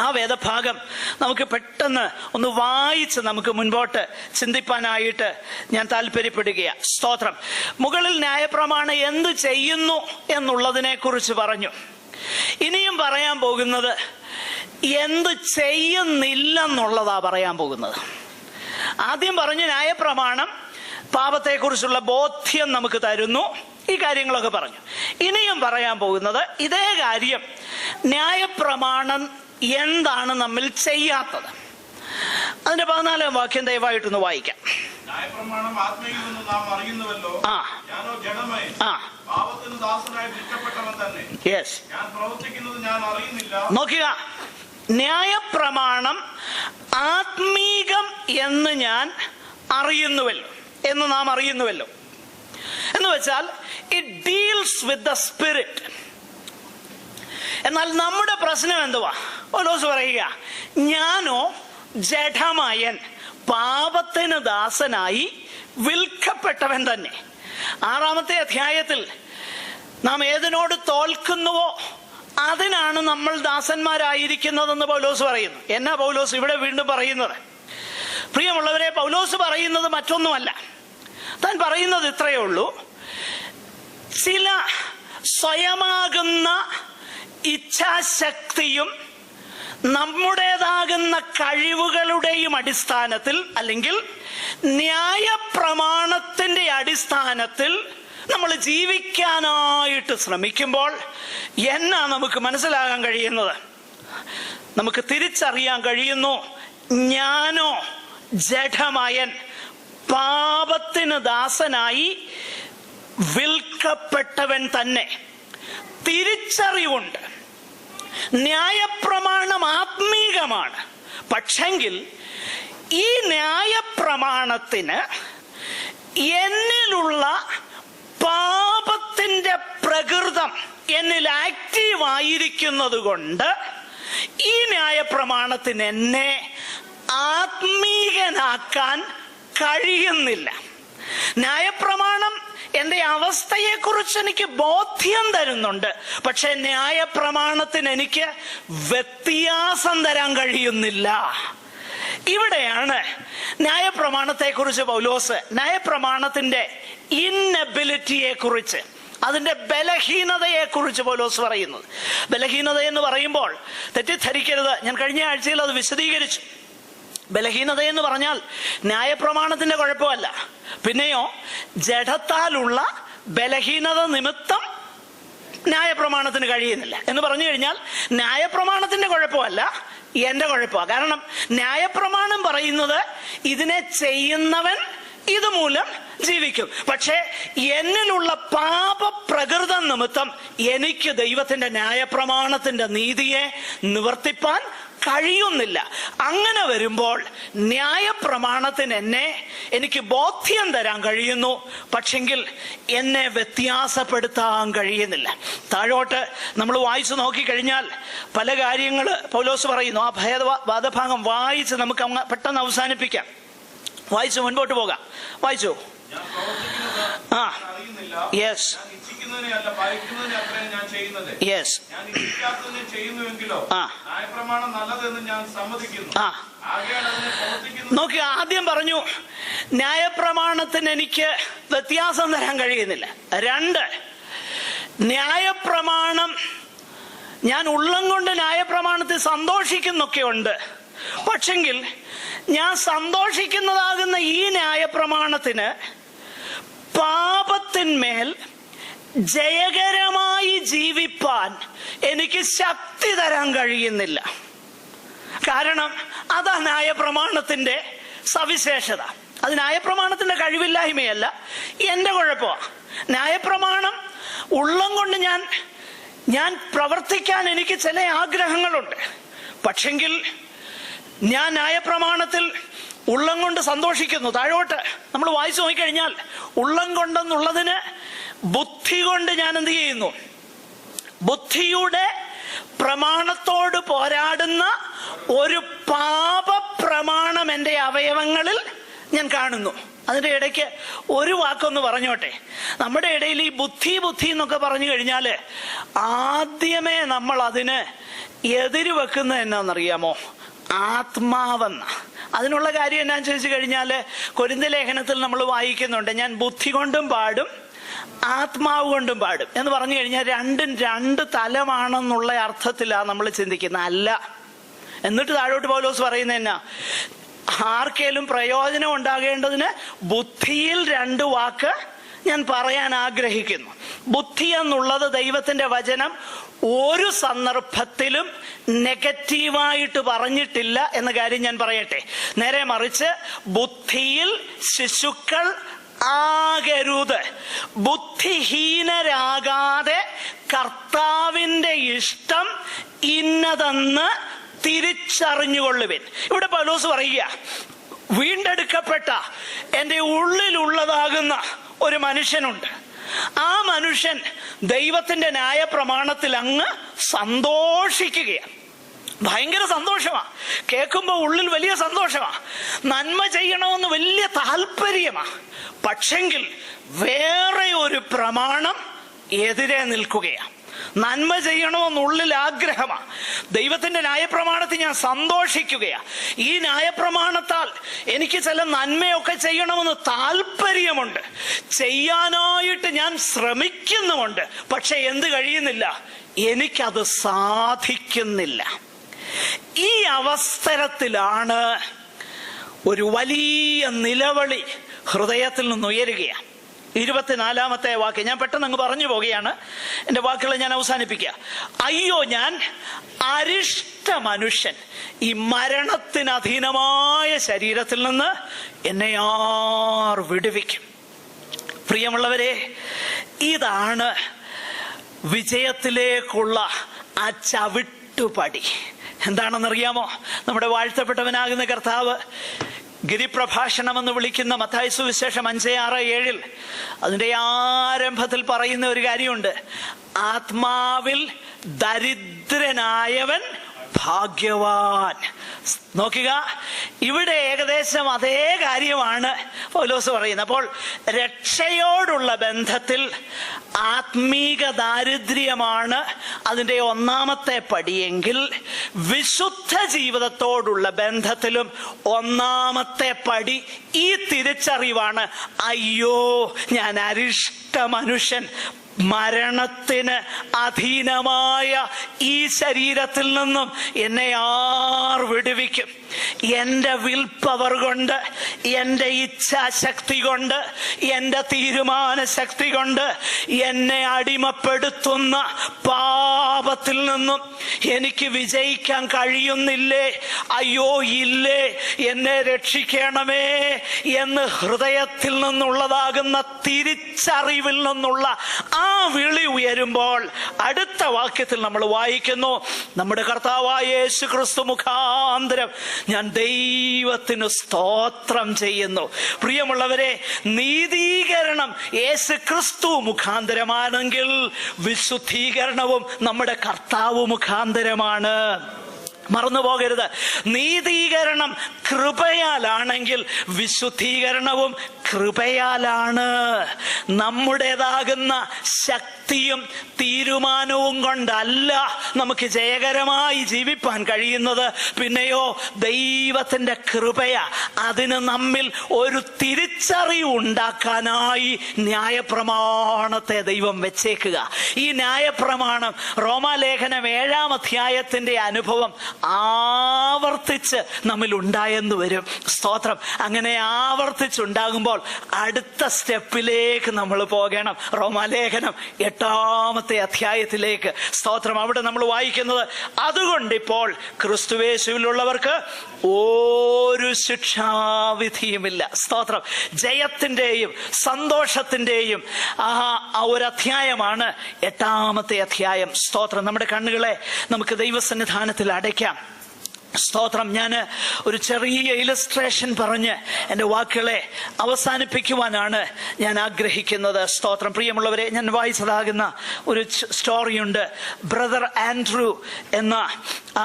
ആ വേദഭാഗം നമുക്ക് പെട്ടെന്ന് ഒന്ന് വായിച്ച് നമുക്ക് മുൻപോട്ട് ചിന്തിപ്പാനായിട്ട് ഞാൻ താല്പര്യപ്പെടുകയാണ്. സ്തോത്രം. മുകളിൽ ന്യായപ്രമാണം എന്ത് ചെയ്യുന്നു എന്നുള്ളതിനെ കുറിച്ച് പറഞ്ഞു. ഇനിയും പറയാൻ പോകുന്നത് എന്ത് ചെയ്യുന്നില്ലെന്നുള്ളതാ പറയാൻ പോകുന്നത്. ആദ്യം പറഞ്ഞു ന്യായപ്രമാണം പാപത്തെക്കുറിച്ചുള്ള ബോധ്യം നമുക്ക് തരുന്നു, ഈ കാര്യങ്ങളൊക്കെ പറഞ്ഞു. ഇനിയും പറയാൻ പോകുന്നത് ഇതേ കാര്യം, ന്യായപ്രമാണം എന്താണ് നമ്മിൽ ചെയ്യാത്തത്. അതിന്റെ 14-ാം വാക്യം ദയവായിട്ടൊന്ന് വായിക്കാം. ന്യായപ്രമാണം ആത്മീയമെന്ന് നാം അറിയുന്നുവല്ലോ. ഞാനോ ജഡമയൻ, പാപത്തിന് ദാസനായി വിൽക്കപ്പെട്ടവൻ തന്നെ. ഞാൻ പ്രവർത്തിക്കുന്നത് ഞാൻ അറിയുന്നില്ല. നോക്കുക, ന്യായപ്രമാണം ആത്മീകം എന്ന് ഞാൻ അറിയുന്നുവല്ലോ, എന്ന് നാം അറിയുന്നുവല്ലോ എന്ന് വെച്ചാൽ it deals with the spirit. എന്നാൽ നമ്മുടെ പ്രശ്നം എന്തുവാ? പൗലോസ് പറയുക, ഞാനോ ജഡമയൻ, പാപത്തിന് ദാസനായി വിൽക്കപ്പെട്ടവൻ തന്നെ. 6-ാമത്തെ അധ്യായത്തിൽ നാം ഏതിനോട് തോൽക്കുന്നുവോ അതിനാണ് നമ്മൾ ദാസന്മാരായിരിക്കുന്നതെന്ന് പൗലോസ് പറയുന്നു. എന്നാ പൗലോസ് ഇവിടെ വീണ്ടും പറയുന്നത്? പ്രിയമുള്ളവരെ, പൗലോസ് പറയുന്നത് മറ്റൊന്നുമല്ല. താൻ പറയുന്നത് ഇത്രയേ ഉള്ളൂ: ചില സ്വയമാകുന്ന ഇച്ഛാശക്തിയും നമ്മുടേതാകുന്ന കഴിവുകളുടെയും അടിസ്ഥാനത്തിൽ, അല്ലെങ്കിൽ ന്യായപ്രമാണത്തിന്റെ അടിസ്ഥാനത്തിൽ നമ്മൾ ജീവിക്കാനായിട്ട് ശ്രമിക്കുമ്പോൾ എന്നാ നമുക്ക് മനസ്സിലാകാൻ കഴിയുന്നത്? നമുക്ക് തിരിച്ചറിയാൻ കഴിയുന്നു, ഞാനോ ജഡമയൻ, പാപത്തിന് ദാസനായി വിൽക്കപ്പെട്ടവൻ തന്നെ. തിരിച്ചറിവുണ്ട്. ന്യായപ്രമാണം ആത്മീകമാണ്. പക്ഷെങ്കിൽ ഈ ന്യായപ്രമാണത്തിന് എന്നിലുള്ള പാപത്തിന്റെ പ്രകൃതം എന്നിൽ ആക്റ്റീവായിരിക്കുന്നത് കൊണ്ട് ഈ ന്യായപ്രമാണത്തിന് എന്നെ ആത്മീകനാക്കാൻ കഴിയുന്നില്ല. ന്യായപ്രമാണം എൻ്റെ അവസ്ഥയെക്കുറിച്ച് എനിക്ക് ബോധ്യം തരുന്നുണ്ട്, പക്ഷെ ന്യായപ്രമാണത്തിന് എനിക്ക് വ്യത്യാസം തരാൻ കഴിയുന്നില്ല. ഇവിടെയാണ് ന്യായപ്രമാണത്തെക്കുറിച്ച് പൗലോസ് ന്യായപ്രമാണത്തിന്റെ ഇൻഎബിലിറ്റിയെ കുറിച്ച്, അതിന്റെ ബലഹീനതയെക്കുറിച്ച് പൗലോസ് പറയുന്നത്. ബലഹീനത എന്ന് പറയുമ്പോൾ തെറ്റിദ്ധരിക്കരുത്, ഞാൻ കഴിഞ്ഞ ആഴ്ചയിൽ അത് വിശദീകരിച്ചു. ബലഹീനത എന്ന് പറഞ്ഞാൽ ന്യായപ്രമാണത്തിന്റെ കുഴപ്പമല്ല, പിന്നെയോ ജഡത്താലുള്ള ബലഹീനത നിമിത്തം ന്യായപ്രമാണത്തിന് കഴിയുന്നില്ല എന്ന് പറഞ്ഞു കഴിഞ്ഞാൽ ന്യായപ്രമാണത്തിന്റെ കുഴപ്പമല്ല, എന്റെ കുഴപ്പമാണ്. കാരണം ന്യായപ്രമാണം പറയുന്നത് ഇതിനെ ചെയ്യുന്നവൻ ഇതുമൂലം ജീവിക്കും. പക്ഷേ എന്നിലുള്ള പാപപ്രകൃതം നിമിത്തം എനിക്ക് ദൈവത്തിന്റെ ന്യായപ്രമാണത്തിന്റെ നീതിയെ നിവർത്തിപ്പാൻ കഴിയുന്നില്ല. അങ്ങനെ വരുമ്പോൾ ന്യായപ്രമാണത്തിന് എനിക്ക് ബോധ്യം തരാൻ കഴിയുന്നു, പക്ഷെങ്കിൽ എന്നെ വ്യത്യാസപ്പെടുത്താൻ കഴിയുന്നില്ല. താഴോട്ട് നമ്മൾ വായിച്ചു നോക്കിക്കഴിഞ്ഞാൽ പല കാര്യങ്ങൾ പൗലോസ് പറയുന്നു. ആ വേദഭാഗം വായിച്ച് നമുക്ക് പെട്ടെന്ന് അവസാനിപ്പിക്കാം. വായിച്ചു മുൻപോട്ട് പോകാം. വായിച്ചു. Yes, yes. നോക്കി, ആദ്യം പറഞ്ഞു ന്യായപ്രമാണത്തിന് എനിക്ക് വ്യത്യാസം തരാൻ കഴിയുന്നില്ല. 2, ന്യായപ്രമാണം ഞാൻ ഉള്ളം കൊണ്ട് ന്യായപ്രമാണത്തിൽ സന്തോഷിക്കുന്നൊക്കെ ഉണ്ട്, പക്ഷെങ്കിൽ ഞാൻ സന്തോഷിക്കുന്നതാകുന്ന ഈ ന്യായപ്രമാണത്തിന് പാപത്തിന്മേൽ ജയകരമായി ജീവിപ്പാൻ എനിക്ക് ശക്തി തരാൻ കഴിയുന്നില്ല. കാരണം അതാ ന്യായപ്രമാണത്തിന്റെ സവിശേഷത. അത് ന്യായപ്രമാണത്തിന്റെ കഴിവില്ലായ്മയല്ല, എന്റെ കുഴപ്പമാണ്. ന്യായപ്രമാണം ഉള്ളം കൊണ്ട് ഞാൻ പ്രവർത്തിക്കാൻ എനിക്ക് ചില ആഗ്രഹങ്ങളുണ്ട്, പക്ഷെങ്കിൽ ഞാൻ ന്യായപ്രമാണത്തിൽ ഉള്ളം കൊണ്ട് സന്തോഷിക്കുന്നു. താഴോട്ട് നമ്മൾ വായിച്ചു നോക്കിക്കഴിഞ്ഞാൽ ഉള്ളം കൊണ്ടെന്നുള്ളതിന് ബുദ്ധി കൊണ്ട് ഞാൻ എന്ത് ചെയ്യുന്നു? ബുദ്ധിയുടെ പ്രമാണത്തോട് പോരാടുന്ന ഒരു പാപപ്രമാണം എൻ്റെ അവയവങ്ങളിൽ ഞാൻ കാണുന്നു. അതിൻ്റെ ഇടയ്ക്ക് ഒരു വാക്കൊന്ന് പറഞ്ഞോട്ടെ. നമ്മുടെ ഇടയിൽ ഈ ബുദ്ധി എന്നൊക്കെ പറഞ്ഞു കഴിഞ്ഞാൽ ആദ്യമേ നമ്മൾ അതിന് എതിര് വെക്കുന്നത് എന്നാണെന്നറിയാമോ? ആത്മാവെന്ന. അതിനുള്ള കാര്യം എന്നാന്ന് ചോദിച്ചു കഴിഞ്ഞാൽ കൊരിന്ത്യ ലേഖനത്തിൽ നമ്മൾ വായിക്കുന്നുണ്ട്, ഞാൻ ബുദ്ധി കൊണ്ടും പാടും ആത്മാവ് കൊണ്ടും പാടും എന്ന് പറഞ്ഞു കഴിഞ്ഞാൽ രണ്ടും 2 തലമാണെന്നുള്ള അർത്ഥത്തിലാണ് നമ്മൾ ചിന്തിക്കുന്നത്. അല്ല. എന്നിട്ട് താഴോട്ട് പൗലോസ് പറയുന്നത് എന്നാ? ആർക്കേലും പ്രയോജനം ഉണ്ടാകേണ്ടതിന് ബുദ്ധിയിൽ 2 വാക്ക് ഞാൻ പറയാൻ ആഗ്രഹിക്കുന്നു. ബുദ്ധി എന്നുള്ളത് ദൈവത്തിന്റെ വചനം ഒരു സന്ദർഭത്തിലും നെഗറ്റീവായിട്ട് പറഞ്ഞിട്ടില്ല എന്ന കാര്യം ഞാൻ പറയട്ടെ. നേരെ മറിച്ച് ബുദ്ധിയിൽ ശിശുക്കൾ ആകരുത്, ബുദ്ധിഹീനരാകാതെ കർത്താവിന്റെ ഇഷ്ടം ഇന്നതെന്ന് തിരിച്ചറിഞ്ഞുകൊള്ളുവിൻ. ഇവിടെ പൗലോസ് പറയുക, വീണ്ടെടുക്കപ്പെട്ട എൻ്റെ ഉള്ളിലുള്ളതാകുന്ന ഒരു മനുഷ്യനുണ്ട്. ആ മനുഷ്യൻ ദൈവത്തിന്റെ ന്യായപ്രമാണത്തിൽ അങ്ങ് സന്തോഷിക്കുകയാണ്. ഭയങ്കര സന്തോഷമാ, കേൾക്കുമ്പോൾ ഉള്ളിൽ വലിയ സന്തോഷമാ, നന്മ ചെയ്യണമെന്ന് വലിയ താല്പര്യമാ. പക്ഷെങ്കിൽ വേറെ ഒരു പ്രമാണം എതിരെ നിൽക്കുകയാണ്. നന്മ ചെയ്യണമെന്നുള്ളിൽ ആഗ്രഹമാണ്. ദൈവത്തിന്റെ ന്യായപ്രമാണത്തിൽ ഞാൻ സന്തോഷിക്കുകയാണ്. ഈ ന്യായപ്രമാണത്താൽ എനിക്ക് ചില നന്മയൊക്കെ ചെയ്യണമെന്ന് താല്പര്യമുണ്ട്, ചെയ്യാനായിട്ട് ഞാൻ ശ്രമിക്കുന്നുമുണ്ട്. പക്ഷെ എന്ത് കഴിയുന്നില്ല, എനിക്കത് സാധിക്കുന്നില്ല. ഈ അവസരത്തിലാണ് ഒരു വലിയ നിലവിളി ഹൃദയത്തിൽ നിന്ന് ഉയരുകയാണ്. 24-ാമത്തെ വാക്യം ഞാൻ പെട്ടെന്ന് അങ്ങ് പറഞ്ഞു പോവുകയാണ്, എൻ്റെ വാക്കുകൾ ഞാൻ അവസാനിപ്പിക്കുക. അയ്യോ, ഞാൻ അരിഷ്ട മനുഷ്യൻ, ഈ മരണത്തിന് അധീനമായ ശരീരത്തിൽ നിന്ന് എന്നെ ആർ വിടുവിക്കും. പ്രിയമുള്ളവരെ, ഇതാണ് വിജയത്തിലേക്കുള്ള ആ ചവിട്ടുപടി. എന്താണെന്നറിയാമോ? നമ്മുടെ വാഴ്ത്തപ്പെട്ടവനാകുന്ന കർത്താവ് ഗിരിപ്രഭാഷണം എന്ന് വിളിക്കുന്ന മത്തായി സുവിശേഷം 5:6-7 അതിന്റെ ആരംഭത്തിൽ പറയുന്ന ഒരു കാര്യമുണ്ട്. ആത്മാവിൽ ദരിദ്രനായവൻ ഭാഗ്യവാൻ. നോക്കുക, ഇവിടെ ഏകദേശം അതേ കാര്യമാണ് പൗലോസ് പറയുന്നത്. അപ്പോൾ രക്ഷയോടുള്ള ബന്ധത്തിൽ ആത്മീക ദാരിദ്ര്യമാണ് അതിൻ്റെ ഒന്നാമത്തെ പടിയെങ്കിൽ, വിശുദ്ധ ജീവിതത്തോടുള്ള ബന്ധത്തിലും ഒന്നാമത്തെ പടി ഈ തിരിച്ചറിവാണ്. അയ്യോ, ഞാൻ അരിഷ്ട മനുഷ്യൻ, മരണത്തിന് അധീനമായ ഈ ശരീരത്തിൽ നിന്നും എന്നെ ആർ വിടുവിക്കും? എൻ്റെ വിൽ പവർ കൊണ്ട്, എൻ്റെ ഇച്ഛാശക്തി കൊണ്ട്, എൻ്റെ തീരുമാന ശക്തി കൊണ്ട് എന്നെ അടിമപ്പെടുത്തുന്ന പാപത്തിൽ നിന്നും എനിക്ക് വിജയിക്കാൻ കഴിയുന്നില്ലേ? അയ്യോ ഇല്ലേ, എന്നെ രക്ഷിക്കണമേ എന്ന് ഹൃദയത്തിൽ നിന്നുള്ളതാകുന്ന തിരിച്ചറിവിൽ നിന്നുള്ള ആ വിളി ഉയരുമ്പോൾ അടുത്ത വാക്യത്തിൽ നമ്മൾ വായിക്കുന്നു, നമ്മുടെ കർത്താവായ യേശു ക്രിസ്തു മുഖാന്തരം ഞാൻ ദൈവത്തിന് സ്തോത്രം ചെയ്യുന്നു. പ്രിയമുള്ളവരെ, നീതീകരണം യേശു ക്രിസ്തു മുഖാന്തരമാണെങ്കിൽ വിശുദ്ധീകരണവും നമ്മുടെ കർത്താവ് മുഖാന്തരമാണ്. മറന്നു പോകരുത്. നീതീകരണം കൃപയാലാണെങ്കിൽ വിശുദ്ധീകരണവും കൃപയാലാണ്. നമ്മുടേതാകുന്ന ശക്തിയും തീരുമാനവും കൊണ്ടല്ല നമുക്ക് ജയകരമായി ജീവിപ്പാൻ കഴിയുന്നത്. പിന്നെയോ ദൈവത്തിന്റെ കൃപയാ. അതിന് നമ്മിൽ ഒരു തിരിച്ചറിവ് ഉണ്ടാക്കാനായി ന്യായപ്രമാണത്തെ ദൈവം വെച്ചേക്കുക. ഈ ന്യായപ്രമാണം റോമാലേഖനം 7-ാം അനുഭവം ആവർത്തിച്ച് നമ്മിൽ ഉണ്ടായെന്ന് വരും. സ്തോത്രം. അങ്ങനെ ആവർത്തിച്ചുണ്ടാകുമ്പോൾ അടുത്ത സ്റ്റെപ്പിലേക്ക് നമ്മൾ പോകണം. റോമാലേഖനം 8-ാമത്തെ സ്തോത്രം. അവിടെ നമ്മൾ വായിക്കുന്നത്, അതുകൊണ്ടിപ്പോൾ ക്രിസ്തുയേശുവിലുള്ളവർക്ക് ഒരു ശിക്ഷാവിധിയുമില്ല. സ്തോത്രം. ജയത്തിന്റെയും സന്തോഷത്തിന്റെയും ആ ഒരു അധ്യായമാണ് 8-ാമത്തെ അധ്യായം. സ്തോത്രം. നമ്മുടെ കണ്ണുകളെ നമുക്ക് ദൈവസന്നിധാനത്തിൽ അടയ്ക്കാം. സ്തോത്രം. ഞാൻ ഒരു ചെറിയ ഇലസ്ട്രേഷൻ പറഞ്ഞ് എൻ്റെ വാക്കുകളെ അവസാനിപ്പിക്കുവാനാണ് ഞാൻ ആഗ്രഹിക്കുന്നത്. സ്തോത്രം. പ്രിയമുള്ളവരെ, ഞാൻ വായിച്ചതാകുന്ന ഒരു സ്റ്റോറിയുണ്ട്. ബ്രദർ ആൻഡ്രൂ എന്ന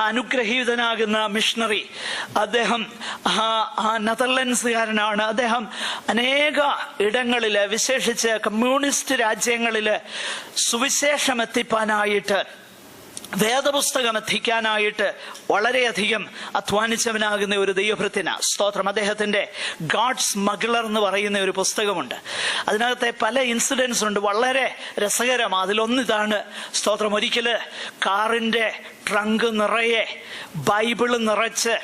അനുഗ്രഹീതനാകുന്ന മിഷണറി, അദ്ദേഹം നെതർലൻഡ്സുകാരനാണ്. അദ്ദേഹം അനേക ഇടങ്ങളിൽ, വിശേഷിച്ച് കമ്മ്യൂണിസ്റ്റ് രാജ്യങ്ങളിൽ സുവിശേഷം എത്തിപ്പാനായിട്ട്, വേദപുസ്തകം എത്തിക്കാനായിട്ട് വളരെയധികം അധ്വാനിച്ചവനാകുന്ന ഒരു ദൈവഭൃത്യന. സ്തോത്രം. അദ്ദേഹത്തിന്റെ ഗാഡ് സ്മഗ്ലർ എന്ന് പറയുന്ന ഒരു പുസ്തകമുണ്ട്. അതിനകത്തെ പല ഇൻസിഡൻസ് ഉണ്ട്, വളരെ രസകരമാണ്. അതിലൊന്നിതാണ്. സ്തോത്രം. ഒരിക്കല് കാറിന്റെ ട്രങ്ക് നിറയെ ബൈബിള് നിറച്ച്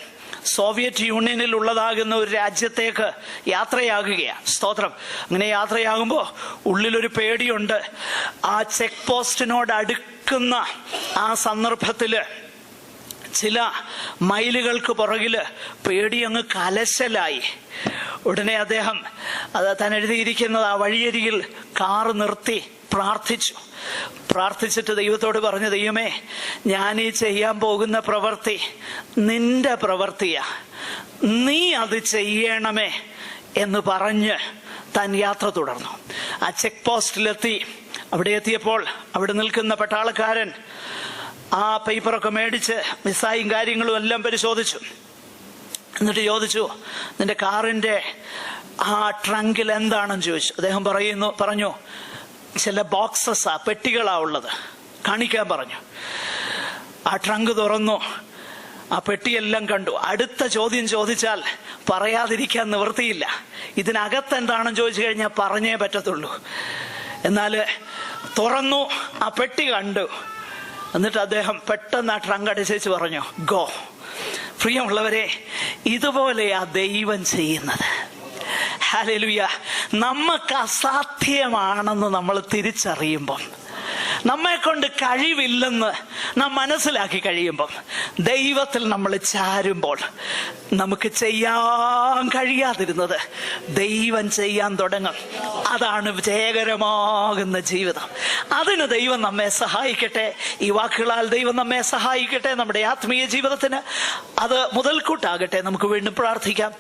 സോവിയറ്റ് യൂണിയനിൽ ഉള്ളതാകുന്ന ഒരു രാജ്യത്തേക്ക് യാത്രയാകുകയാണ്. സ്തോത്രം. അങ്ങനെ യാത്രയാകുമ്പോൾ ഉള്ളിലൊരു പേടിയുണ്ട്. ആ ചെക്ക് പോസ്റ്റിനോട് അടുക്കുന്ന ആ സന്ദർഭത്തില് ചില മൈലുകൾക്ക് പുറകില് പേടി അങ്ങ് കലശലായി. ഉടനെ അദ്ദേഹം താൻ എഴുതിയിരിക്കുന്നത് ആ വഴിയരികിൽ കാറ് നിർത്തി പ്രാർത്ഥിച്ചിട്ട് ദൈവത്തോട് പറഞ്ഞു, ദൈവമേ, ഞാൻ ഈ ചെയ്യാൻ പോകുന്ന പ്രവൃത്തി നിന്റെ പ്രവൃത്തിയാ, നീ അത് ചെയ്യണമേ എന്ന് പറഞ്ഞ് താൻ യാത്ര തുടർന്നു. ആ ചെക്ക് പോസ്റ്റിലെത്തി. അവിടെ എത്തിയപ്പോൾ അവിടെ നിൽക്കുന്ന പട്ടാളക്കാരൻ ആ പേപ്പറൊക്കെ മേടിച്ച് മിസ്സായും കാര്യങ്ങളും എല്ലാം പരിശോധിച്ചു. എന്നിട്ട് ചോദിച്ചു, നിന്റെ കാറിന്റെ ആ ട്രങ്കിൽ എന്താണെന്ന് ചോദിച്ചു. അദ്ദേഹം പറഞ്ഞു, ചില ബോക്സസാ, പെട്ടികളാ ഉള്ളത്, കാണിക്കാൻ പറഞ്ഞു. ആ ട്രങ്ക് തുറന്നു. ആ പെട്ടിയെല്ലാം കണ്ടു. അടുത്ത ചോദ്യം ചോദിച്ചാൽ പറയാതിരിക്കാൻ നിവൃത്തിയില്ല. ഇതിനകത്ത് എന്താണെന്ന് ചോദിച്ചു കഴിഞ്ഞാൽ പറഞ്ഞേ പറ്റത്തുള്ളൂ. എന്നാൽ തുറന്നു, ആ പെട്ടി കണ്ടു. എന്നിട്ട് അദ്ദേഹം പെട്ടെന്ന് ആ ട്രങ്ക് അടിച്ചേച്ച് പറഞ്ഞു, ഗോ. പ്രിയമുള്ളവരെ, ഇതുപോലെയാ ദൈവം ചെയ്യുന്നത്. ഹല്ലേലൂയ. നമുക്ക് അസാധ്യമാണെന്ന് നമ്മൾ തിരിച്ചറിയുമ്പം, നമ്മെ കൊണ്ട് കഴിവില്ലെന്ന് നാം മനസ്സിലാക്കി കഴിയുമ്പം, ദൈവത്തിൽ നമ്മൾ ചാരുമ്പോൾ, നമുക്ക് ചെയ്യാൻ കഴിയാതിരുന്നത് ദൈവം ചെയ്യാൻ തുടങ്ങും. അതാണ് വിജയകരമാകുന്ന ജീവിതം. അതിന് ദൈവം നമ്മെ സഹായിക്കട്ടെ. ഈ വാക്കുകളാൽ ദൈവം നമ്മെ സഹായിക്കട്ടെ. നമ്മുടെ ആത്മീയ ജീവിതത്തിന് അത് മുതൽക്കൂട്ടാകട്ടെ. നമുക്ക് വീണ്ടും പ്രാർത്ഥിക്കാം.